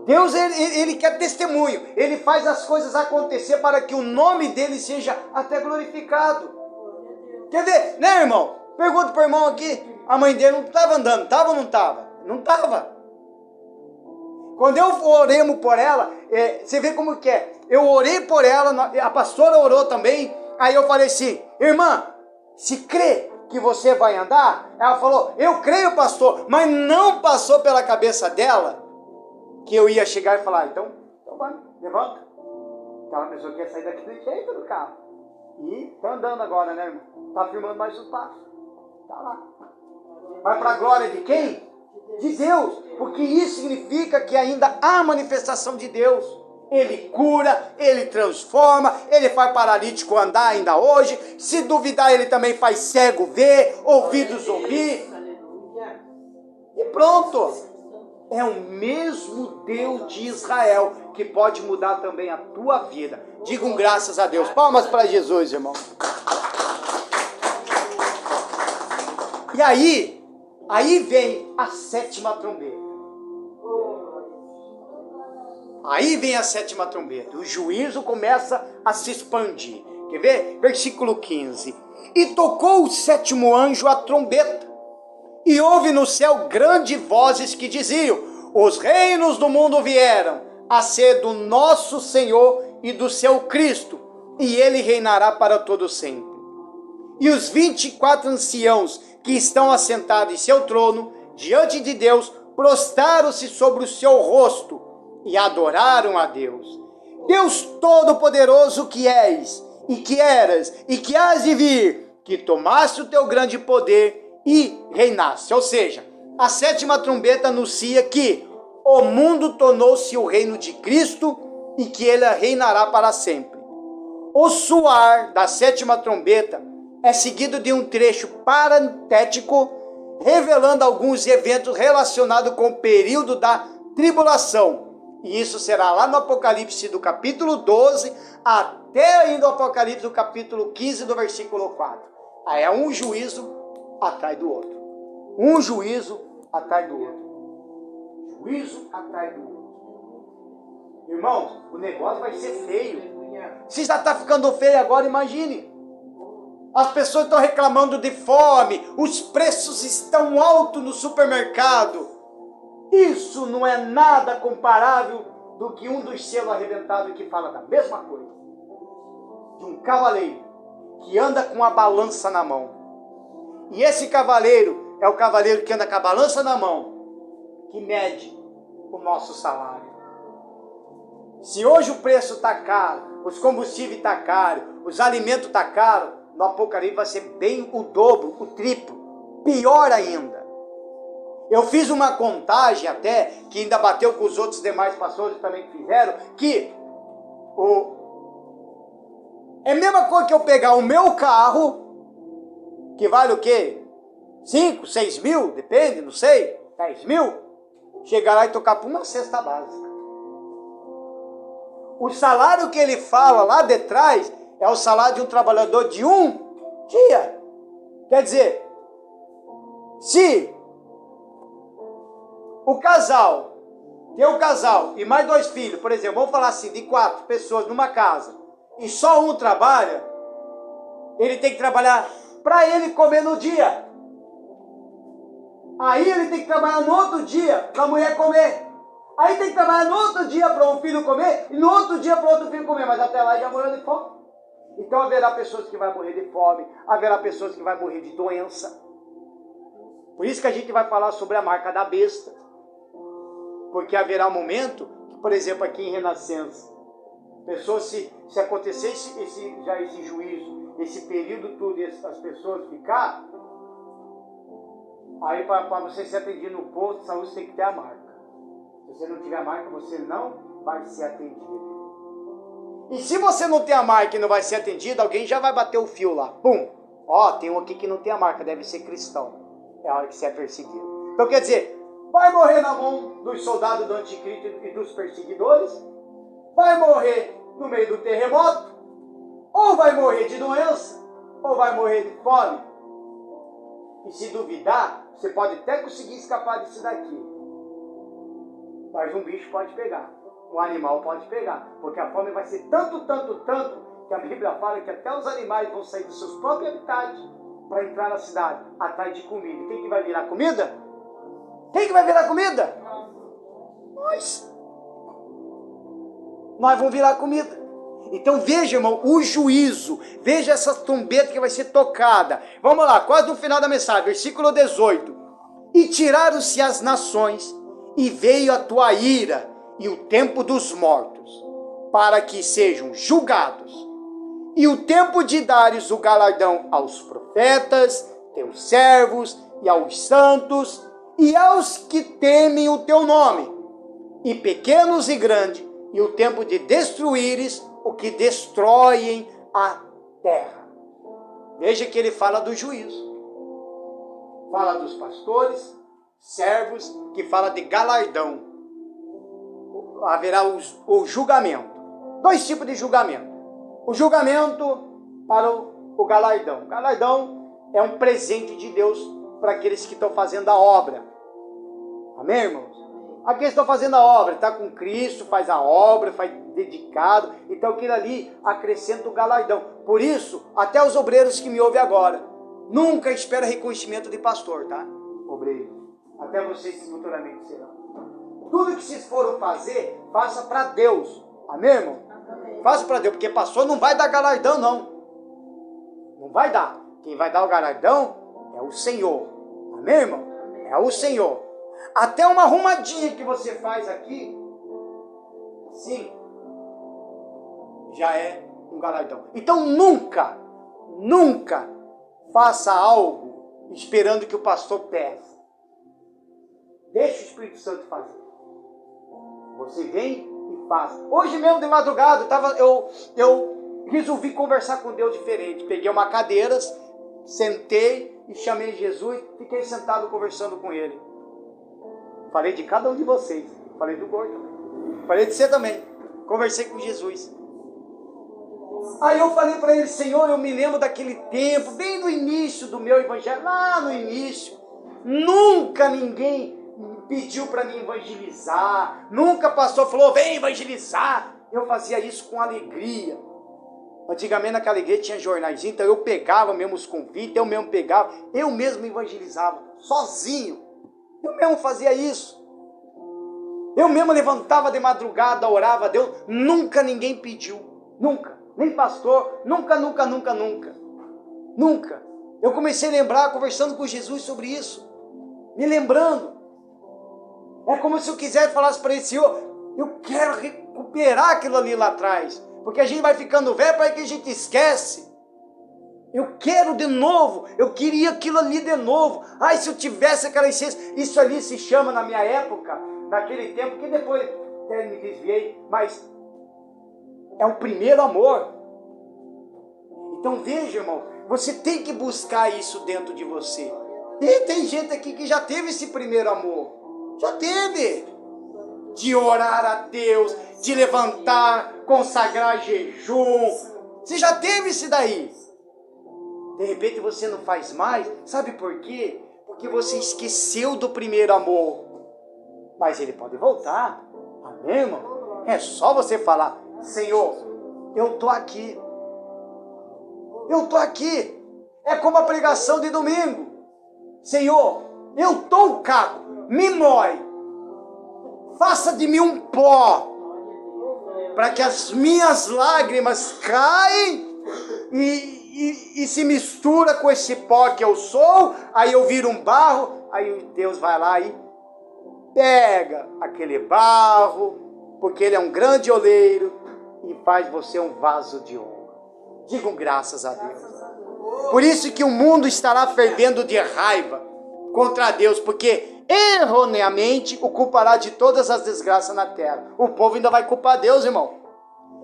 Deus, ele quer testemunho. Ele faz as coisas acontecer para que o nome dele seja até glorificado. Quer ver, né, irmão? Pergunta para o irmão aqui. A mãe dele não estava andando, estava ou não estava? Não estava. Quando eu oremos por ela, você vê como que é. Eu orei por ela, a pastora orou também. Aí eu falei assim, irmã, se crê, que você vai andar? Ela falou, eu creio, pastor, mas não passou pela cabeça dela que eu ia chegar e falar, então vai, levanta. Aquela pessoa quer sair daquele jeito do carro. E tá andando agora, né, irmão? Tá firmando mais um passo. Tá lá. Vai para a glória de quem? De Deus. Porque isso significa que ainda há manifestação de Deus. Ele cura, ele transforma, ele faz paralítico andar ainda hoje. Se duvidar, ele também faz cego ver, ouvidos ouvir. E pronto. É o mesmo Deus de Israel que pode mudar também a tua vida. Digam graças a Deus. Palmas para Jesus, irmão. E aí vem a sétima trombeta. Aí vem a sétima trombeta. O juízo começa a se expandir. Quer ver? Versículo 15. E tocou o sétimo anjo a trombeta. E houve no céu grandes vozes que diziam, os reinos do mundo vieram a ser do nosso Senhor e do seu Cristo, e ele reinará para todo sempre. E os 24 anciãos que estão assentados em seu trono, diante de Deus, prostraram-se sobre o seu rosto e adoraram a Deus. Deus Todo-Poderoso que és, e que eras, e que hás de vir, que tomaste o teu grande poder e reinasse. Ou seja, a sétima trombeta anuncia que o mundo tornou-se o reino de Cristo e que ele reinará para sempre. O soar da sétima trombeta é seguido de um trecho parentético revelando alguns eventos relacionados com o período da tribulação. E isso será lá no Apocalipse do capítulo 12 até ainda o Apocalipse do capítulo 15 do versículo 4. Aí é um juízo atrás do outro. Um juízo atrás do outro. Juízo atrás do outro. Irmãos, o negócio vai ser feio. Se já está ficando feio agora, imagine. As pessoas estão reclamando de fome. Os preços estão altos no supermercado. Isso não é nada comparável do que um dos selos arrebentados que fala da mesma coisa. De um cavaleiro que anda com a balança na mão. E esse cavaleiro é o cavaleiro que anda com a balança na mão, que mede o nosso salário. Se hoje o preço está caro, os combustíveis estão caros, os alimentos estão caros, no Apocalipse vai ser bem o dobro, o triplo, pior ainda. Eu fiz uma contagem até, que ainda bateu com os outros demais pastores também que fizeram, que é a mesma coisa que eu pegar o meu carro, que vale o quê? 5, 6 mil, depende, não sei, 10 mil, chegar lá e tocar por uma cesta básica. O salário que ele fala lá de trás é o salário de um trabalhador de um dia. Quer dizer, se o casal, tem um casal e mais 2 filhos, por exemplo, vamos falar assim, de 4 pessoas numa casa, e só um trabalha, ele tem que trabalhar para ele comer no dia. Aí ele tem que trabalhar no outro dia para a mulher comer. Aí tem que trabalhar no outro dia para um filho comer e no outro dia para outro filho comer. Mas até lá já morreu de fome. Então haverá pessoas que vão morrer de fome, haverá pessoas que vão morrer de doença. Por isso que a gente vai falar sobre a marca da besta. Porque haverá um momento, que, por exemplo, aqui em Renascença, pessoas, se acontecer esse juízo, esse período todo, as pessoas ficar, aí para você ser atendido no posto de saúde, você tem que ter a marca. Se você não tiver a marca, você não vai ser atendido. E se você não tem a marca e não vai ser atendido, alguém já vai bater o fio lá. Pum! Ó, tem um aqui que não tem a marca, deve ser cristão. É a hora que você é perseguido. Então quer dizer, vai morrer na mão dos soldados do anticristo e dos perseguidores, vai morrer no meio do terremoto, ou vai morrer de doença, ou vai morrer de fome. E se duvidar, você pode até conseguir escapar disso daqui. Mas um bicho pode pegar, um animal pode pegar, porque a fome vai ser tanto, que a Bíblia fala que até os animais vão sair dos seus próprios habitats para entrar na cidade, atrás de comida. Quem que vai virar comida? Quem que vai virar comida? Nós vamos virar comida. Então veja, irmão, o juízo, veja essa trombeta que vai ser tocada. Vamos lá, quase no final da mensagem, versículo 18. E tiraram-se as nações, e veio a tua ira, e o tempo dos mortos, para que sejam julgados, e o tempo de dares o galardão aos profetas, teus servos, e aos santos, e aos que temem o teu nome, e pequenos e grandes, e o tempo de destruíres o que destroem a terra. Veja que ele fala do juízo. Fala dos pastores, servos, que fala de galardão. Haverá o julgamento. 2 tipos de julgamento. O julgamento para o galardão. O galardão é um presente de Deus para aqueles que estão fazendo a obra. Amém, irmãos? Aqueles que estão fazendo a obra, está com Cristo, faz a obra, faz dedicado, então aquilo ali acrescenta o galardão. Por isso, até os obreiros que me ouvem agora, nunca espera reconhecimento de pastor, tá? Obreiro. Até vocês que futuramente serão. Tudo que vocês foram fazer, faça para Deus. Amém, irmão? Amém. Faça para Deus, porque pastor não vai dar galardão, não. Não vai dar. Quem vai dar o galardão é o Senhor. Amém, irmão? É o Senhor. Até uma arrumadinha que você faz aqui, sim, já é um galardão. Então nunca faça algo esperando que o pastor peça. Deixa o Espírito Santo fazer. Você vem e faz. Hoje mesmo de madrugada eu resolvi conversar com Deus diferente. Peguei uma cadeira, sentei e chamei Jesus, fiquei sentado conversando com Ele. Falei de cada um de vocês. Falei do gordo também. Falei de você também. Conversei com Jesus. Aí eu falei para ele, Senhor, eu me lembro daquele tempo, bem no início do meu evangelho, lá no início. Nunca ninguém pediu para mim evangelizar. Nunca pastor falou, vem evangelizar. Eu fazia isso com alegria. Antigamente naquela igreja tinha jornaizinho, então eu pegava mesmo os convites, eu mesmo pegava, eu mesmo evangelizava, sozinho. Eu mesmo fazia isso. Eu mesmo levantava de madrugada, orava a Deus. Nunca ninguém pediu. Nunca. Nem pastor. Nunca. Eu comecei a lembrar, conversando com Jesus sobre isso. Me lembrando. É como se eu quisesse falar para ele, Senhor, eu quero recuperar aquilo ali lá atrás. Porque a gente vai ficando velho, para que a gente esquece. Eu quero de novo, eu queria aquilo ali de novo. Ai, se eu tivesse aquela essência. Isso ali se chama na minha época, naquele tempo, que depois até me desviei, mas é o primeiro amor. Então veja, irmão, você tem que buscar isso dentro de você. E tem gente aqui que já teve esse primeiro amor. Já teve. De orar a Deus, de levantar, consagrar jejum. Você já teve isso daí. De repente você não faz mais, sabe por quê? Porque você esqueceu do primeiro amor. Mas ele pode voltar, amém, irmão? É só você falar, Senhor, eu estou aqui. Eu estou aqui. É como a pregação de domingo. Senhor, eu estou o caco, me mói. Faça de mim um pó, para que as minhas lágrimas caem e se mistura com esse pó que eu sou, aí eu viro um barro, aí Deus vai lá e pega aquele barro, porque Ele é um grande oleiro, e faz você um vaso de ouro. Digam graças a Deus. Por isso que o mundo estará fervendo de raiva contra Deus, porque erroneamente o culpará de todas as desgraças na terra. O povo ainda vai culpar Deus, irmão.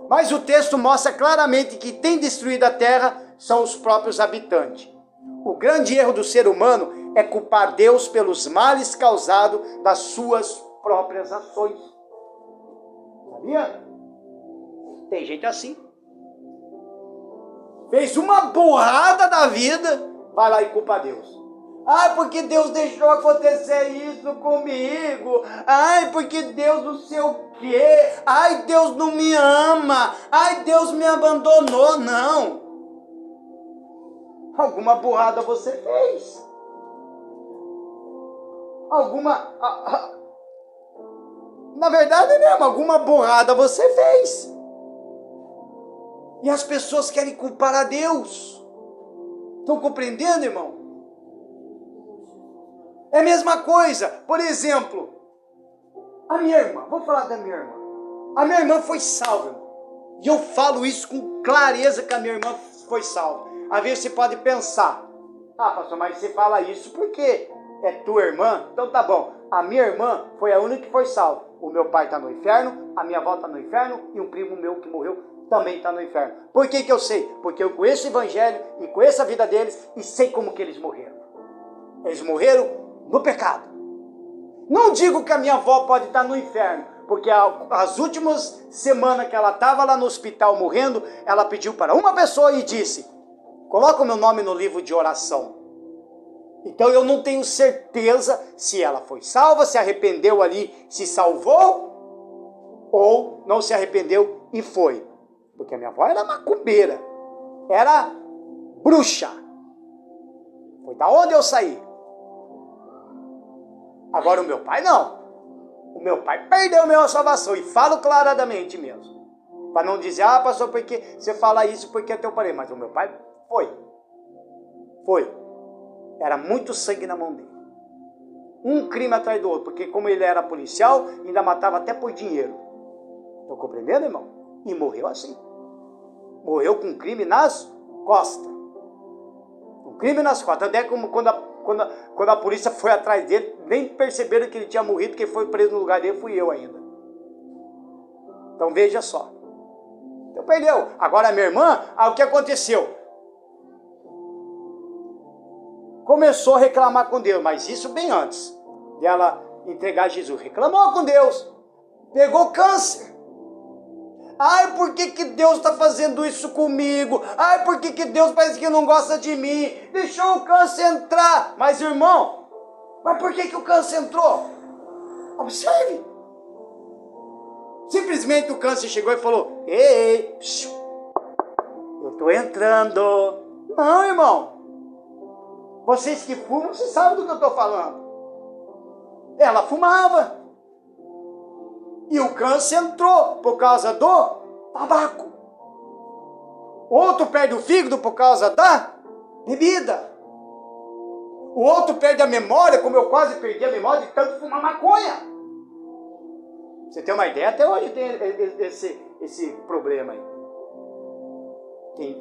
Mas o texto mostra claramente que quem destruído a terra são os próprios habitantes. O grande erro do ser humano é culpar Deus pelos males causados das suas próprias ações. Sabia? Tem gente assim. Fez uma burrada da vida, vai lá e culpa Deus. Ai, porque Deus deixou acontecer isso comigo. Ai, porque Deus não sei o quê. Ai, Deus não me ama. Ai, Deus me abandonou. Não. Alguma burrada você fez. Na verdade mesmo, alguma burrada você fez. E as pessoas querem culpar a Deus. Estão compreendendo, irmão? É a mesma coisa. Por exemplo, a minha irmã, vou falar da minha irmã. A minha irmã foi salva, irmão. E eu falo isso com clareza que a minha irmã foi salva. Às vezes você pode pensar, pastor, mas você fala isso porque é tua irmã? Então tá bom. A minha irmã foi a única que foi salva. O meu pai está no inferno, a minha avó está no inferno e um primo meu que morreu também está no inferno. Por que eu sei? Porque eu conheço o evangelho e conheço a vida deles e sei como que eles morreram. Eles morreram no pecado. Não digo que a minha avó pode estar no inferno, porque as últimas semanas que ela estava lá no hospital morrendo, ela pediu para uma pessoa e disse, coloca o meu nome no livro de oração. Então eu não tenho certeza se ela foi salva, se arrependeu ali, se salvou, ou não se arrependeu e foi. Porque a minha avó era macumbeira, era bruxa. Foi da onde eu saí. Agora o meu pai não. O meu pai perdeu a minha salvação, e falo claramente mesmo. Para não dizer, pastor, porque você fala isso porque é teu parente. Mas o meu pai foi. Era muito sangue na mão dele. Um crime atrás do outro, porque como ele era policial, ainda matava até por dinheiro. Estão compreendendo, irmão? E morreu assim. Morreu com um crime nas costas. Um crime nas costas. Até como quando a polícia foi atrás dele, nem perceberam que ele tinha morrido, quem foi preso no lugar dele fui eu ainda. Então veja só. Então perdeu. Agora a minha irmã, o que aconteceu? Começou a reclamar com Deus, mas isso bem antes dela entregar Jesus. Reclamou com Deus, pegou câncer. Ai, por que Deus está fazendo isso comigo? Ai, por que Deus parece que não gosta de mim? Deixou o câncer entrar. Mas irmão, por que o câncer entrou? Observe. Simplesmente o câncer chegou e falou, ei, eu estou entrando. Não, irmão. Vocês que fumam, vocês sabem do que eu estou falando. Ela fumava. E o câncer entrou por causa do tabaco. Outro perde o fígado por causa da bebida. O outro perde a memória, como eu quase perdi a memória de tanto fumar maconha. Você tem uma ideia? Até hoje tem esse problema aí.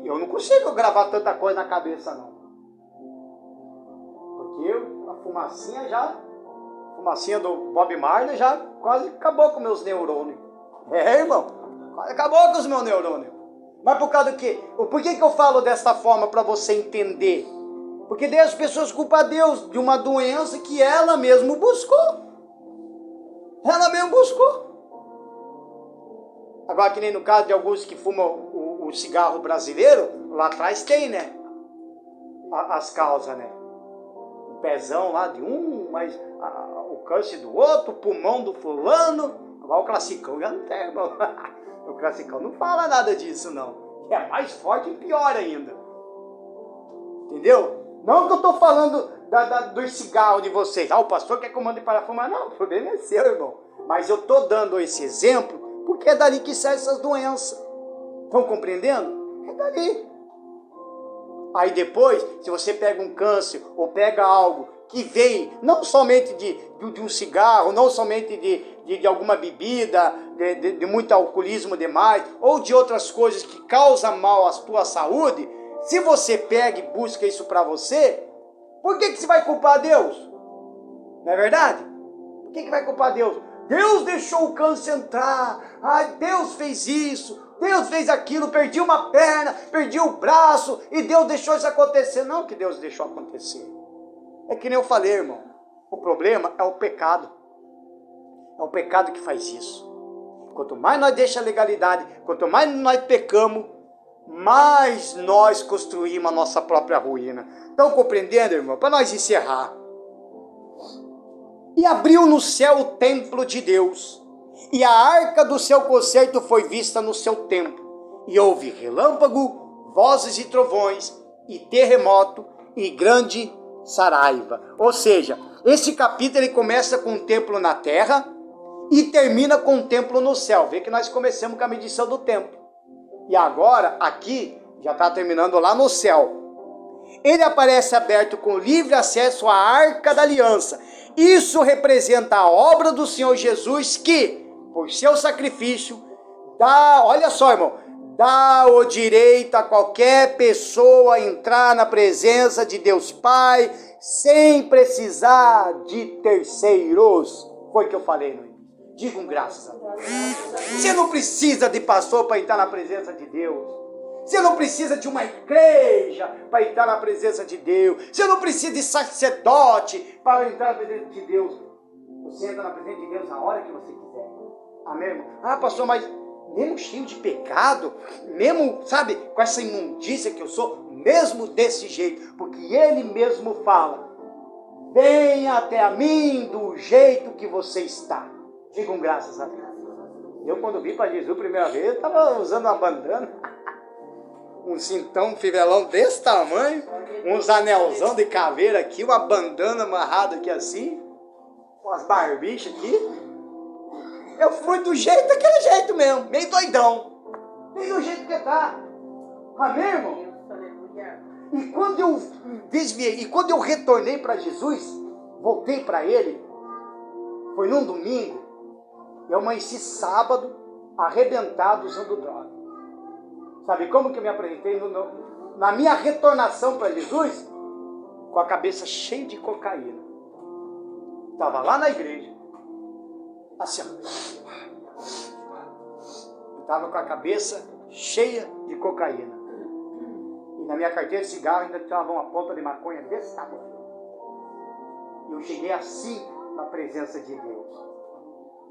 Eu não consigo gravar tanta coisa na cabeça, não. Porque a fumacinha do Bob Marley já quase acabou com meus neurônios. Irmão, quase acabou com os meus neurônios. Mas por causa do quê? Por que eu falo dessa forma para você entender? Porque daí as pessoas culpam a Deus de uma doença que ela mesma buscou. Ela mesma buscou. Agora, que nem no caso de alguns que fumam o cigarro brasileiro, lá atrás tem, né? As causas, né? O pezão lá de um, mas o câncer do outro, o pulmão do fulano. Agora o classicão já não tem, irmão. O classicão não fala nada disso, não. É mais forte e pior ainda. Entendeu? Não que eu estou falando dos cigarros de vocês. O pastor quer que eu mande para fumar. Não, o problema é seu, irmão. Mas eu estou dando esse exemplo porque é dali que saem essas doenças. Estão compreendendo? É dali. Aí depois, se você pega um câncer ou pega algo que vem não somente de um cigarro, não somente de alguma bebida, de muito alcoolismo demais, ou de outras coisas que causam mal à tua saúde, se você pega e busca isso para você, por que você vai culpar Deus? Não é verdade? Por que vai culpar Deus? Deus deixou o câncer entrar, Deus fez isso, Deus fez aquilo, perdi uma perna, perdi o braço, e Deus deixou isso acontecer. Não que Deus deixou acontecer. É que nem eu falei, irmão, o problema é o pecado. É o pecado que faz isso. Quanto mais nós deixamos a legalidade, quanto mais nós pecamos, mais nós construímos a nossa própria ruína. Estão compreendendo, irmão? Para nós encerrar. E abriu no céu o templo de Deus, e a arca do seu concerto foi vista no seu templo, e houve relâmpago, vozes e trovões, e terremoto, e grande saraiva. Ou seja, esse capítulo ele começa com um templo na terra, e termina com um templo no céu. Vê que nós começamos com a medição do templo. E agora, aqui, já está terminando lá no céu. Ele aparece aberto com livre acesso à Arca da Aliança. Isso representa a obra do Senhor Jesus que, por seu sacrifício, olha só, irmão, dá o direito a qualquer pessoa entrar na presença de Deus Pai sem precisar de terceiros. Foi o que eu falei, não é? Digam graças a Deus. Você não precisa de pastor para entrar na presença de Deus. Você não precisa de uma igreja para entrar na presença de Deus. Você não precisa de sacerdote para entrar na presença de Deus. Você entra na presença de Deus a hora que você quiser. Amém, irmão? Ah, pastor, mas mesmo cheio de pecado, mesmo, sabe, com essa imundícia que eu sou, mesmo desse jeito, porque Ele mesmo fala, venha até a mim do jeito que você está. Digam graças a Deus. Eu, quando vim para Jesus a primeira vez, eu estava usando uma bandana, um cintão, um fivelão desse tamanho, uns anelzão de caveira aqui, uma bandana amarrada aqui assim, umas barbichas aqui. Eu fui do jeito, daquele jeito mesmo, meio doidão, meio do jeito que tá. Amém, irmão? E quando eu desviei, e quando eu retornei para Jesus, voltei para Ele, foi num domingo, eu amanheci sábado, arrebentado usando droga. Sabe como que eu me apresentei? Na minha retornação para Jesus, com a cabeça cheia de cocaína. Estava lá na igreja, assim, ó. Estava com a cabeça cheia de cocaína. E na minha carteira de cigarro ainda tinha uma ponta de maconha desse tamanho. E eu cheguei assim na presença de Deus.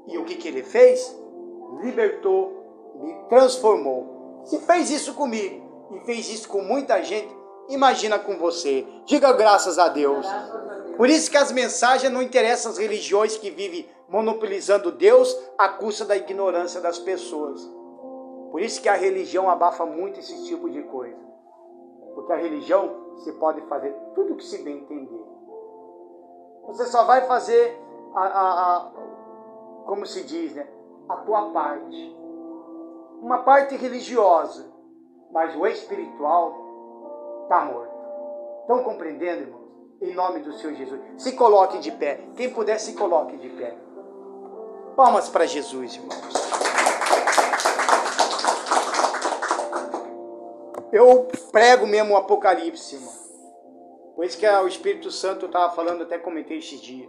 E o que Ele fez? Libertou, me transformou. Se fez isso comigo e fez isso com muita gente, imagina com você. Diga graças a Deus. Por isso que as mensagens não interessam às religiões que vivem monopolizando Deus à custa da ignorância das pessoas. Por isso que a religião abafa muito esse tipo de coisa. Porque a religião, você pode fazer tudo o que se bem entender. Você só vai fazer como se diz, né? A tua parte. Uma parte religiosa, mas o espiritual está morto. Estão compreendendo, irmãos? Em nome do Senhor Jesus. Se coloquem de pé. Quem puder, se coloque de pé. Palmas para Jesus, irmãos. Eu prego mesmo o Apocalipse, irmão. Por isso que o Espírito Santo estava falando, até comentei esses dias.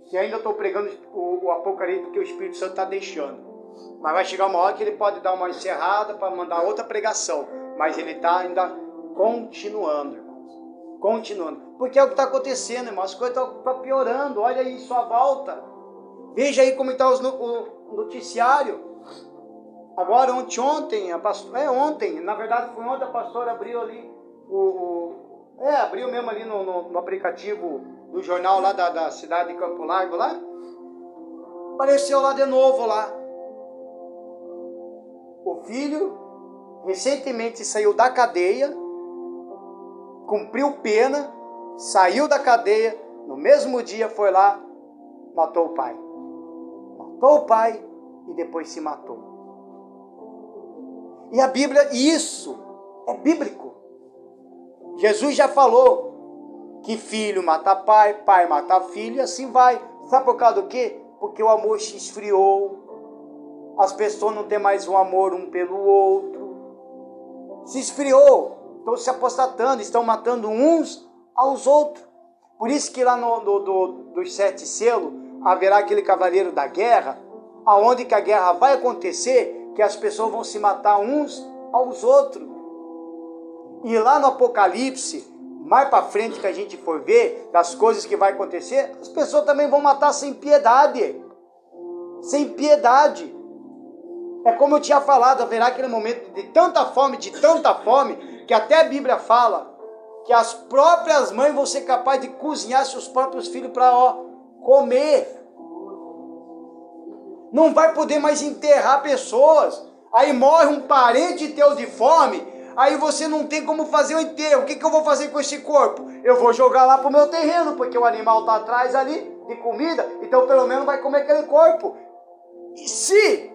Se ainda estou pregando o Apocalipse, porque o Espírito Santo está deixando. Mas vai chegar uma hora que ele pode dar uma encerrada para mandar outra pregação. Mas ele está ainda continuando, irmãos. Continuando. Porque é o que está acontecendo, irmãos. As coisas estão piorando. Olha aí sua volta. Veja aí como está o noticiário. Agora, ontem, ontem, na verdade foi ontem, a pastora abriu ali, abriu mesmo ali no aplicativo do jornal lá da cidade de Campo Largo lá. Apareceu lá de novo lá. O filho recentemente saiu da cadeia, cumpriu pena, saiu da cadeia, no mesmo dia foi lá, matou o pai. Matou o pai e depois se matou. E a Bíblia, isso é bíblico. Jesus já falou que filho mata pai, pai mata filho, e assim vai. Sabe por causa do quê? Porque o amor se esfriou. As pessoas não têm mais um amor um pelo outro. Se esfriou. Estão se apostatando, estão matando uns aos outros. Por isso que lá dos 7 selos, haverá aquele cavaleiro da guerra, aonde que a guerra vai acontecer, que as pessoas vão se matar uns aos outros. E lá no Apocalipse, mais para frente que a gente for ver, das coisas que vai acontecer, as pessoas também vão matar sem piedade. Sem piedade. É como eu tinha falado, haverá aquele momento de tanta fome, que até a Bíblia fala que as próprias mães vão ser capazes de cozinhar seus próprios filhos para comer. Não vai poder mais enterrar pessoas. Aí morre um parente teu de fome, aí você não tem como fazer o enterro. O que eu vou fazer com esse corpo? Eu vou jogar lá para o meu terreno, porque o animal está atrás ali de comida, então pelo menos vai comer aquele corpo. E se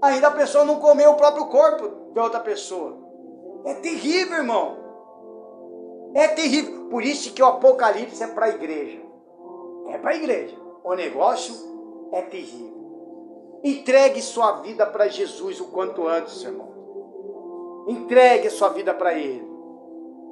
ainda a pessoa não comeu o próprio corpo de outra pessoa. É terrível, irmão. É terrível. Por isso que o Apocalipse é para a igreja. É para a igreja. O negócio é terrível. Entregue sua vida para Jesus o quanto antes, irmão. Entregue a sua vida para Ele,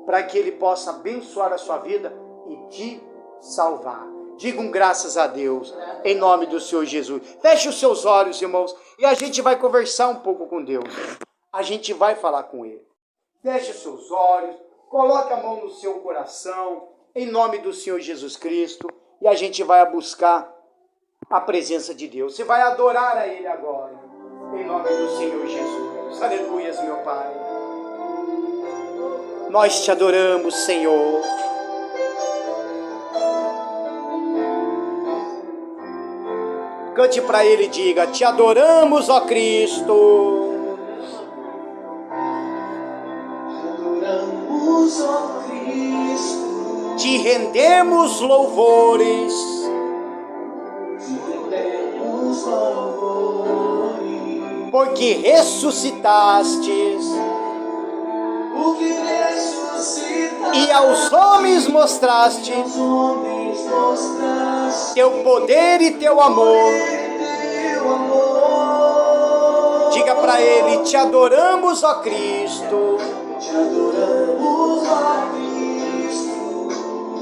para que Ele possa abençoar a sua vida e te salvar. Digam graças a Deus, em nome do Senhor Jesus. Feche os seus olhos, irmãos, e a gente vai conversar um pouco com Deus. A gente vai falar com Ele. Feche os seus olhos, coloque a mão no seu coração, em nome do Senhor Jesus Cristo, e a gente vai buscar a presença de Deus. Você vai adorar a Ele agora, em nome do Senhor Jesus. Aleluias, meu Pai. Nós te adoramos, Senhor. Cante para Ele e diga: te adoramos, ó Cristo. Te adoramos, ó Cristo. Te rendemos louvores. Te rendemos louvores. Porque ressuscitastes. Porque ressuscitaste. E aos homens mostraste. Aos homens mostraste. Teu poder e teu amor. Diga para Ele: te adoramos, ó Cristo. Te adoramos, ó Cristo.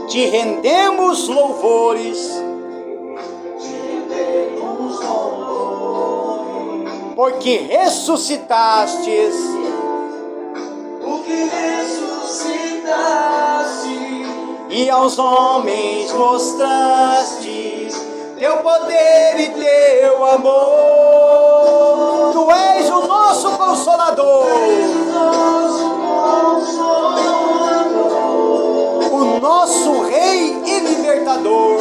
Te rendemos louvores. Te rendemos louvores. Porque ressuscitastes. Porque ressuscitaste. E aos homens mostraste teu poder e teu amor. Tu és o nosso Consolador. O nosso Rei e Libertador.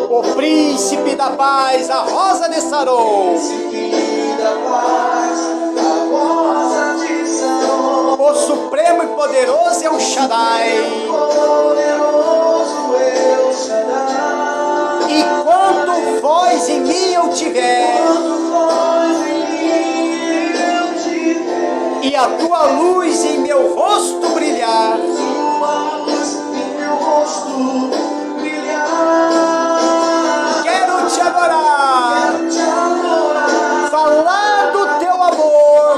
O Príncipe da Paz, a Rosa de Saron. O Supremo e Poderoso El Shaddai. E quando voz em mim eu tiver, e a tua luz em meu rosto brilhar, quero te adorar, falar do teu amor,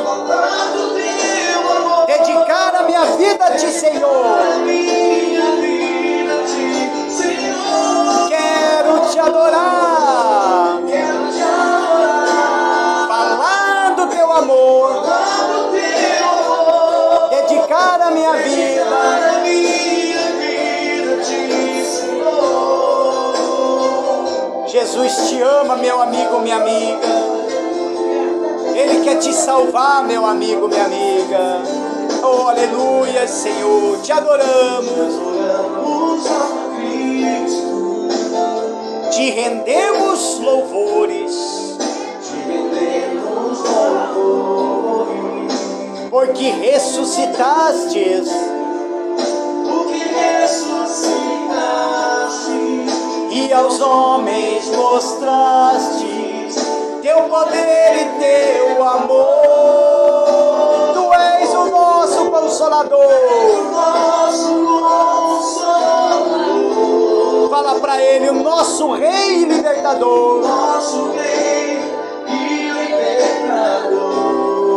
dedicar a minha vida a ti, Senhor. Quero te adorar, falar do teu amor, dedicar a minha vida. Jesus te ama, meu amigo, minha amiga. Ele quer te salvar, meu amigo, minha amiga. Oh, aleluia, Senhor, te adoramos. Te rendemos louvores. Porque ressuscitastes. E aos homens mostraste teu poder e teu amor. Tu és o nosso Consolador. Fala para Ele: o nosso Rei e Libertador.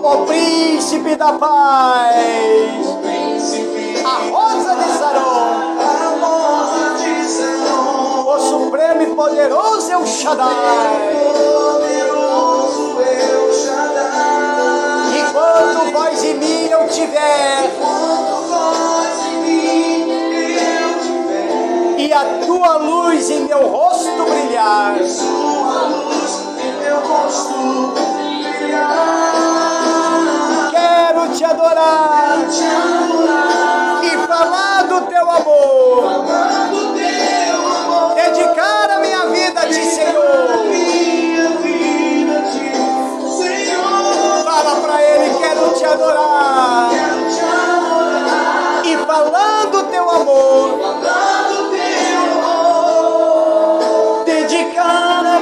O Príncipe da Paz, a Rosa de Saron. O Supremo e Poderoso El Shaddai. E quando voz em mim eu tiver, e a tua luz em meu rosto brilhar, quero te adorar e falar do teu amor, dedicar a minha vida a ti, Senhor. Fala pra Ele: quero te adorar e falando o teu amor, dedicar a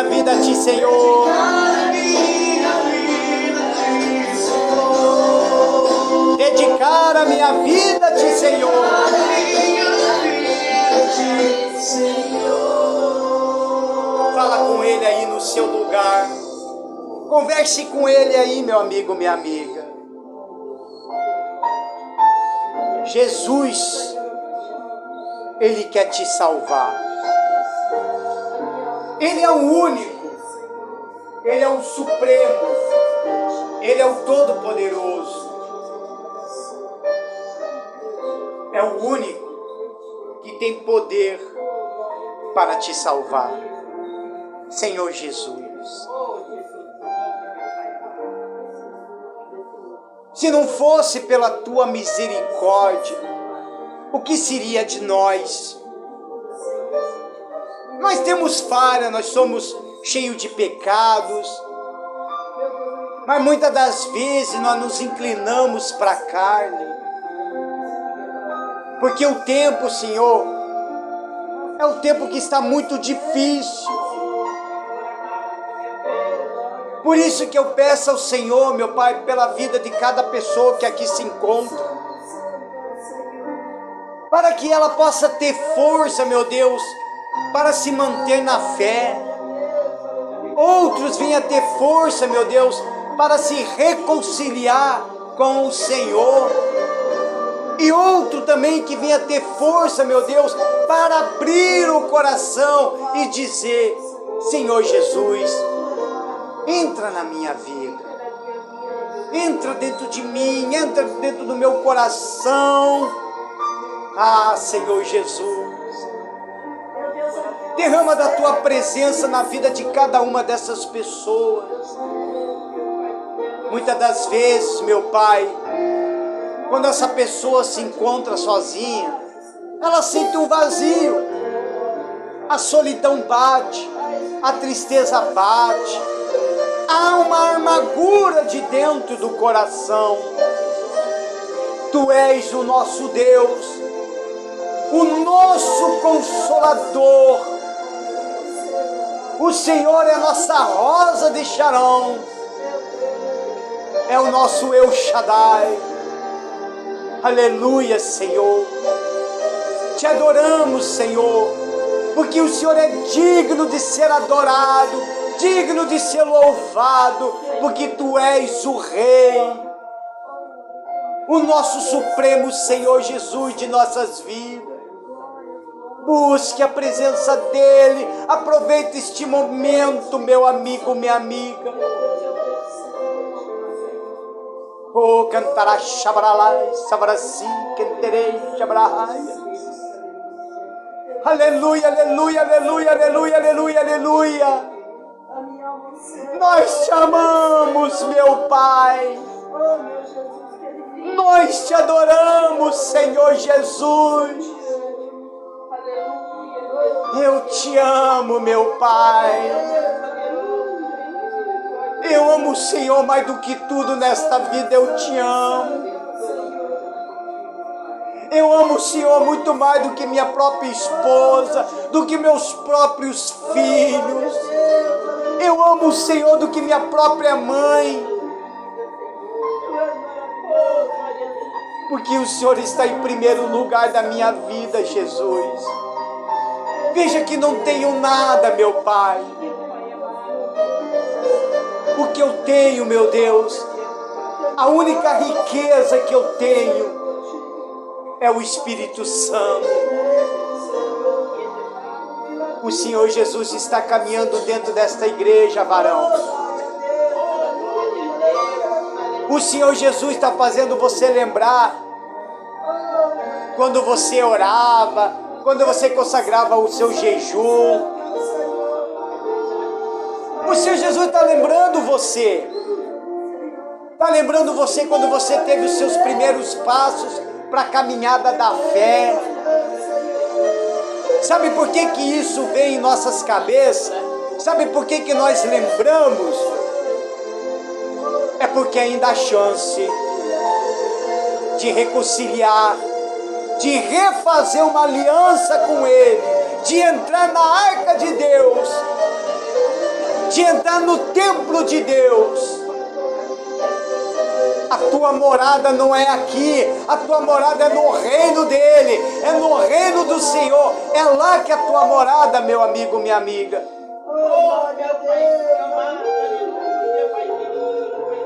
minha vida a ti, Senhor. Dedicar a minha vida a ti, Senhor. Fala com ele aí no seu lugar. Converse com ele aí, meu amigo, minha amiga. Jesus, ele quer te salvar. Ele é o único. Ele é o supremo. Ele é o todo-poderoso. É o único que tem poder para te salvar. Senhor Jesus. Se não fosse pela tua misericórdia, o que seria de nós? Nós temos falha, nós somos cheios de pecados, mas muitas das vezes nós nos inclinamos para a carne, porque o tempo, Senhor, é um tempo que está muito difícil. Por isso que eu peço ao Senhor, meu Pai, pela vida de cada pessoa que aqui se encontra, para que ela possa ter força, meu Deus, para se manter na fé. Outros venham ter força, meu Deus, para se reconciliar com o Senhor. E outro também que venha ter força, meu Deus, para abrir o coração e dizer: Senhor Jesus, entra na minha vida, entra dentro de mim, entra dentro do meu coração. Ah, Senhor Jesus, derrama da tua presença na vida de cada uma dessas pessoas. Muitas das vezes, meu Pai, quando essa pessoa se encontra sozinha, ela sente um vazio, a solidão bate, a tristeza bate, há uma amargura de dentro do coração. Tu és o nosso Deus, o nosso Consolador. O Senhor é a nossa rosa de Sharon, é o nosso El Shaddai. Aleluia, Senhor. Te adoramos, Senhor, porque o Senhor é digno de ser adorado, digno de ser louvado, porque Tu és o Rei, o nosso supremo Senhor Jesus de nossas vidas. Busque a presença dEle, aproveite este momento, meu amigo, minha amiga. Oh, cantará Shabaralai, Sabarasi, Kenterei, Shabarahai. Aleluia, aleluia, aleluia, aleluia, aleluia, aleluia. Nós te amamos, meu Pai. Nós te adoramos, Senhor Jesus. Eu te amo, meu Pai. Eu amo o Senhor mais do que tudo nesta vida, eu te amo. Eu amo o Senhor muito mais do que minha própria esposa, do que meus próprios filhos. Eu amo o Senhor do que minha própria mãe. Porque o Senhor está em primeiro lugar da minha vida, Jesus. Veja que não tenho nada, meu Pai. O que eu tenho, meu Deus, a única riqueza que eu tenho é o Espírito Santo. O Senhor Jesus está caminhando dentro desta igreja, varão. O Senhor Jesus está fazendo você lembrar quando você orava, quando você consagrava o seu jejum. O Senhor Jesus está lembrando você. Está lembrando você quando você teve os seus primeiros passos para a caminhada da fé. Sabe por que que isso vem em nossas cabeças? Sabe por que que nós lembramos? É porque ainda há chance de reconciliar, de refazer uma aliança com Ele, de entrar na arca de Deus. de entrar no templo de Deus. A tua morada não é aqui, a tua morada é no reino dele, é no reino do Senhor. É lá que é a tua morada, meu amigo, minha amiga.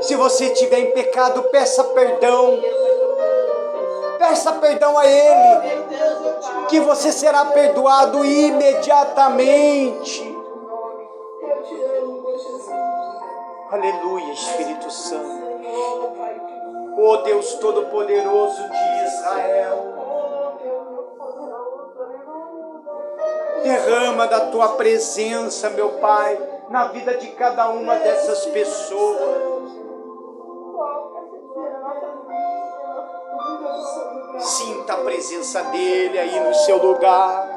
Se você estiver em pecado, peça perdão. Peça perdão a Ele, que você será perdoado imediatamente. Aleluia, Espírito Santo. Ó Deus Todo-Poderoso de Israel, derrama da tua presença, meu Pai, na vida de cada uma dessas pessoas. Sinta a presença dele aí no seu lugar.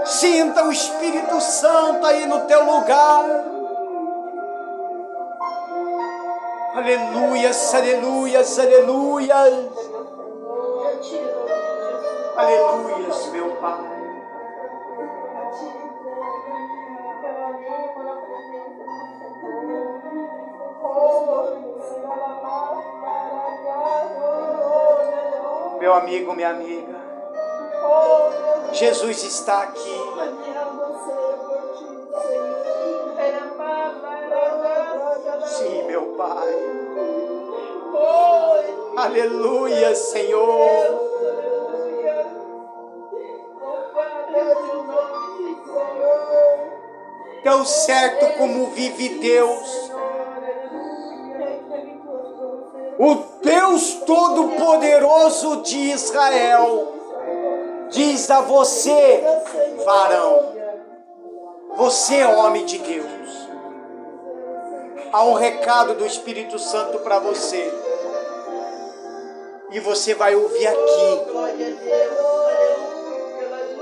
Sinta o Espírito Santo aí no teu lugar. Aleluias, aleluias, aleluias. Aleluias, meu Pai. Meu amigo, minha amiga, Jesus está aqui. Sim, meu Pai. Aleluia, Senhor. Tão certo como vive Deus, o Deus Todo-Poderoso de Israel, diz a você, varão, você é homem de Deus. Há um recado do Espírito Santo para você. E você vai ouvir aqui.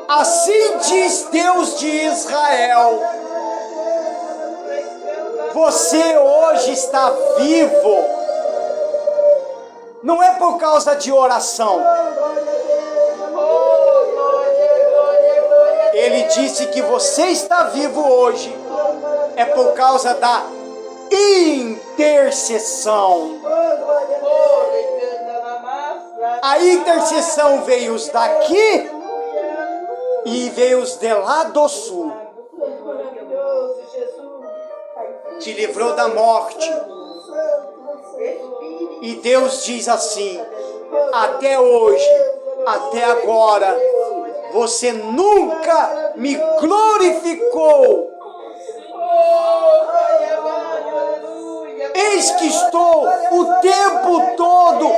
Assim diz Deus de Israel. Você hoje está vivo. Não é por causa de oração. Ele disse que você está vivo hoje. É por causa da intercessão. A intercessão veio os daqui e veio os de lá do sul. Te livrou da morte. E Deus diz assim: até hoje, até agora, você nunca me glorificou. Eis que estou o tempo todo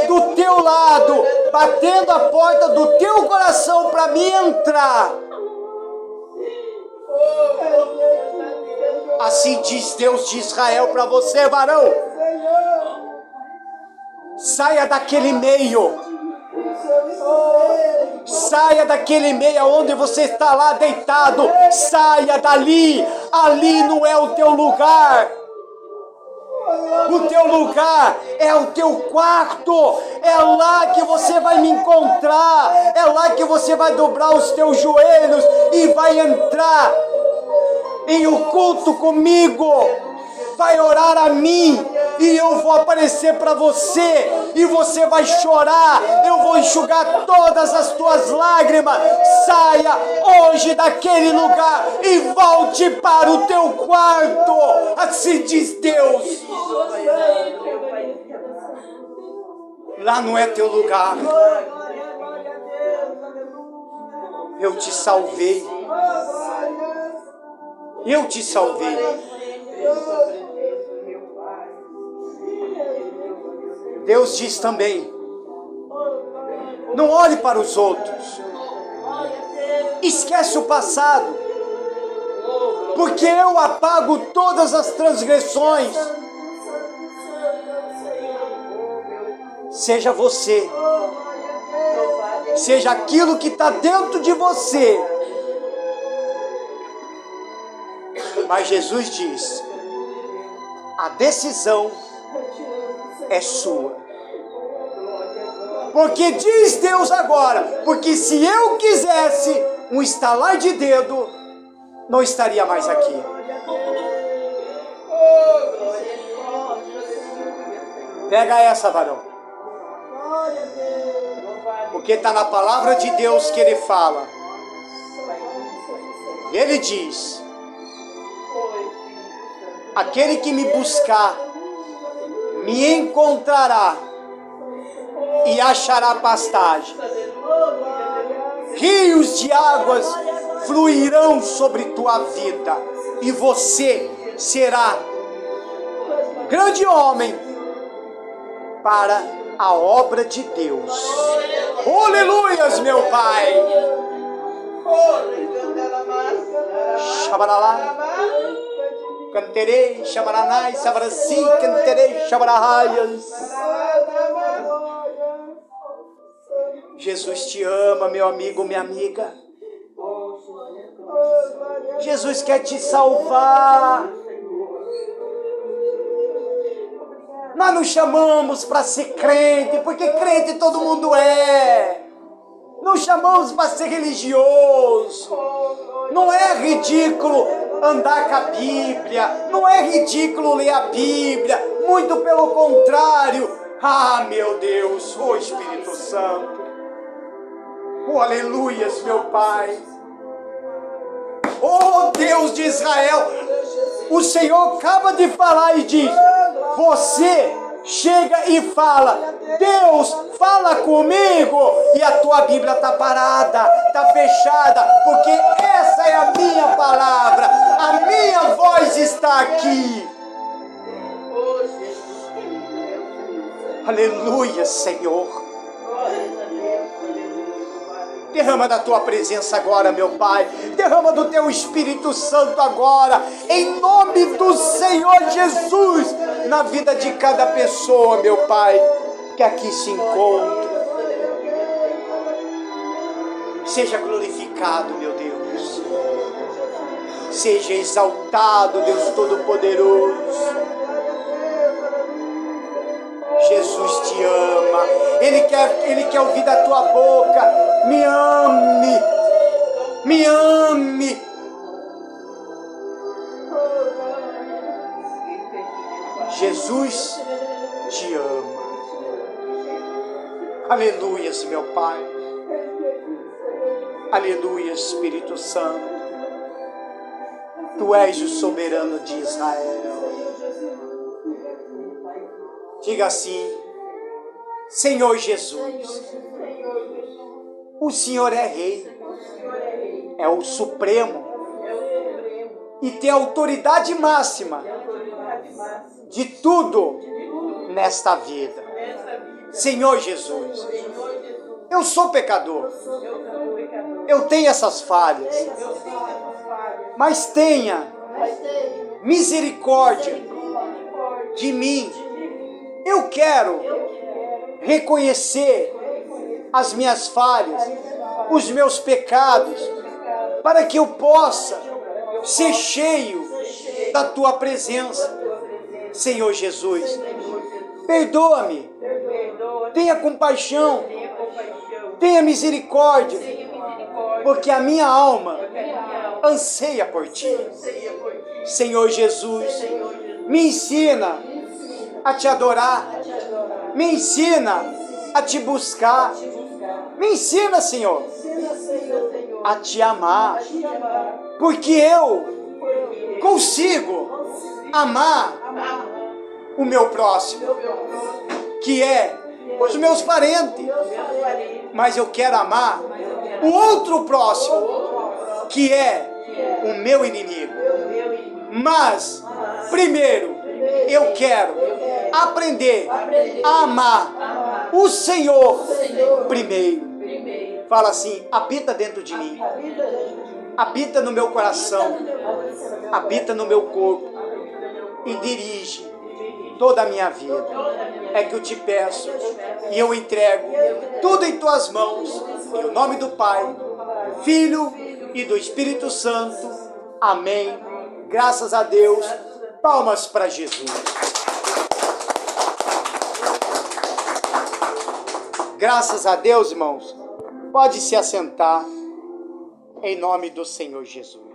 do teu lado, batendo a porta do teu coração para me entrar. Assim diz Deus de Israel para você, varão. Saia daquele meio. Saia daquele meio onde você está lá deitado. Saia dali. Ali não é o teu lugar. O teu lugar é o teu quarto. É lá que você vai me encontrar. É lá que você vai dobrar os teus joelhos e vai entrar em um culto comigo. Vai orar a mim e eu vou aparecer para você e você vai chorar. Eu vou enxugar todas as tuas lágrimas. Saia hoje daquele lugar e volte para o teu quarto. Assim diz Deus. Lá não é teu lugar. Eu te salvei. Eu te salvei. Deus diz também: não olhe para os outros. Esquece o passado. Porque eu apago todas as transgressões. Seja você. Seja aquilo que está dentro de você. Mas Jesus diz: a decisão é sua. Porque diz Deus agora, porque se eu quisesse um estalar de dedo, não estaria mais aqui. Pega essa, varão. Porque está na palavra de Deus que ele fala. Ele diz: aquele que me buscar, me encontrará e achará pastagem. Rios de águas fluirão sobre tua vida e você será grande homem para a obra de Deus. Aleluias, meu Pai. Shabaralá, canterei, shabaranai, sabarasi, canterei, shabarahaias. Jesus te ama, meu amigo, minha amiga. Jesus quer te salvar. Nós não chamamos para ser crente, porque crente todo mundo é. Não chamamos para ser religioso. Não é ridículo andar com a Bíblia. Não é ridículo ler a Bíblia. Muito pelo contrário. Ah, meu Deus, oh Espírito Santo. Oh, aleluias, meu Pai. Oh, Deus de Israel. O Senhor acaba de falar e diz: você chega e fala: Deus, fala comigo. E a tua Bíblia está parada, está fechada, porque essa é a minha palavra. A minha voz está aqui. Aleluia, Senhor. Derrama da tua presença agora, meu Pai. Derrama do teu Espírito Santo agora, em nome do Senhor Jesus, na vida de cada pessoa, meu Pai, que aqui se encontra. Seja glorificado, meu Deus. Seja exaltado, Deus Todo-Poderoso. Jesus te ama. Ele quer ouvir da tua boca: me ame, me ame. Jesus te ama. Aleluias, meu Pai. Aleluia, Espírito Santo. Tu és o soberano de Israel. Diga assim: Senhor Jesus, o Senhor é Rei, é o Supremo e tem autoridade máxima de tudo nesta vida. Senhor Jesus, eu sou pecador, eu tenho essas falhas, mas tenha misericórdia de mim. Eu quero reconhecer as minhas falhas, os meus pecados, para que eu possa ser cheio da tua presença. Senhor Jesus, perdoa-me, tenha compaixão, tenha misericórdia, porque a minha alma anseia por ti. Senhor Jesus, me ensina a te adorar, me ensina a te buscar, me ensina, Senhor, a te amar, porque eu consigo amar o meu próximo, que é os meus parentes, mas eu quero amar o outro próximo, que é o meu inimigo. Mas, primeiro, eu quero aprender a amar o Senhor primeiro. Fala assim: habita dentro de mim, habita no meu coração, habita no meu corpo e dirige toda a minha vida. É que eu te peço e eu entrego tudo em tuas mãos, em nome do Pai, do Filho e do Espírito Santo. Amém. Graças a Deus. Palmas para Jesus. Graças a Deus, irmãos. Pode se assentar em nome do Senhor Jesus.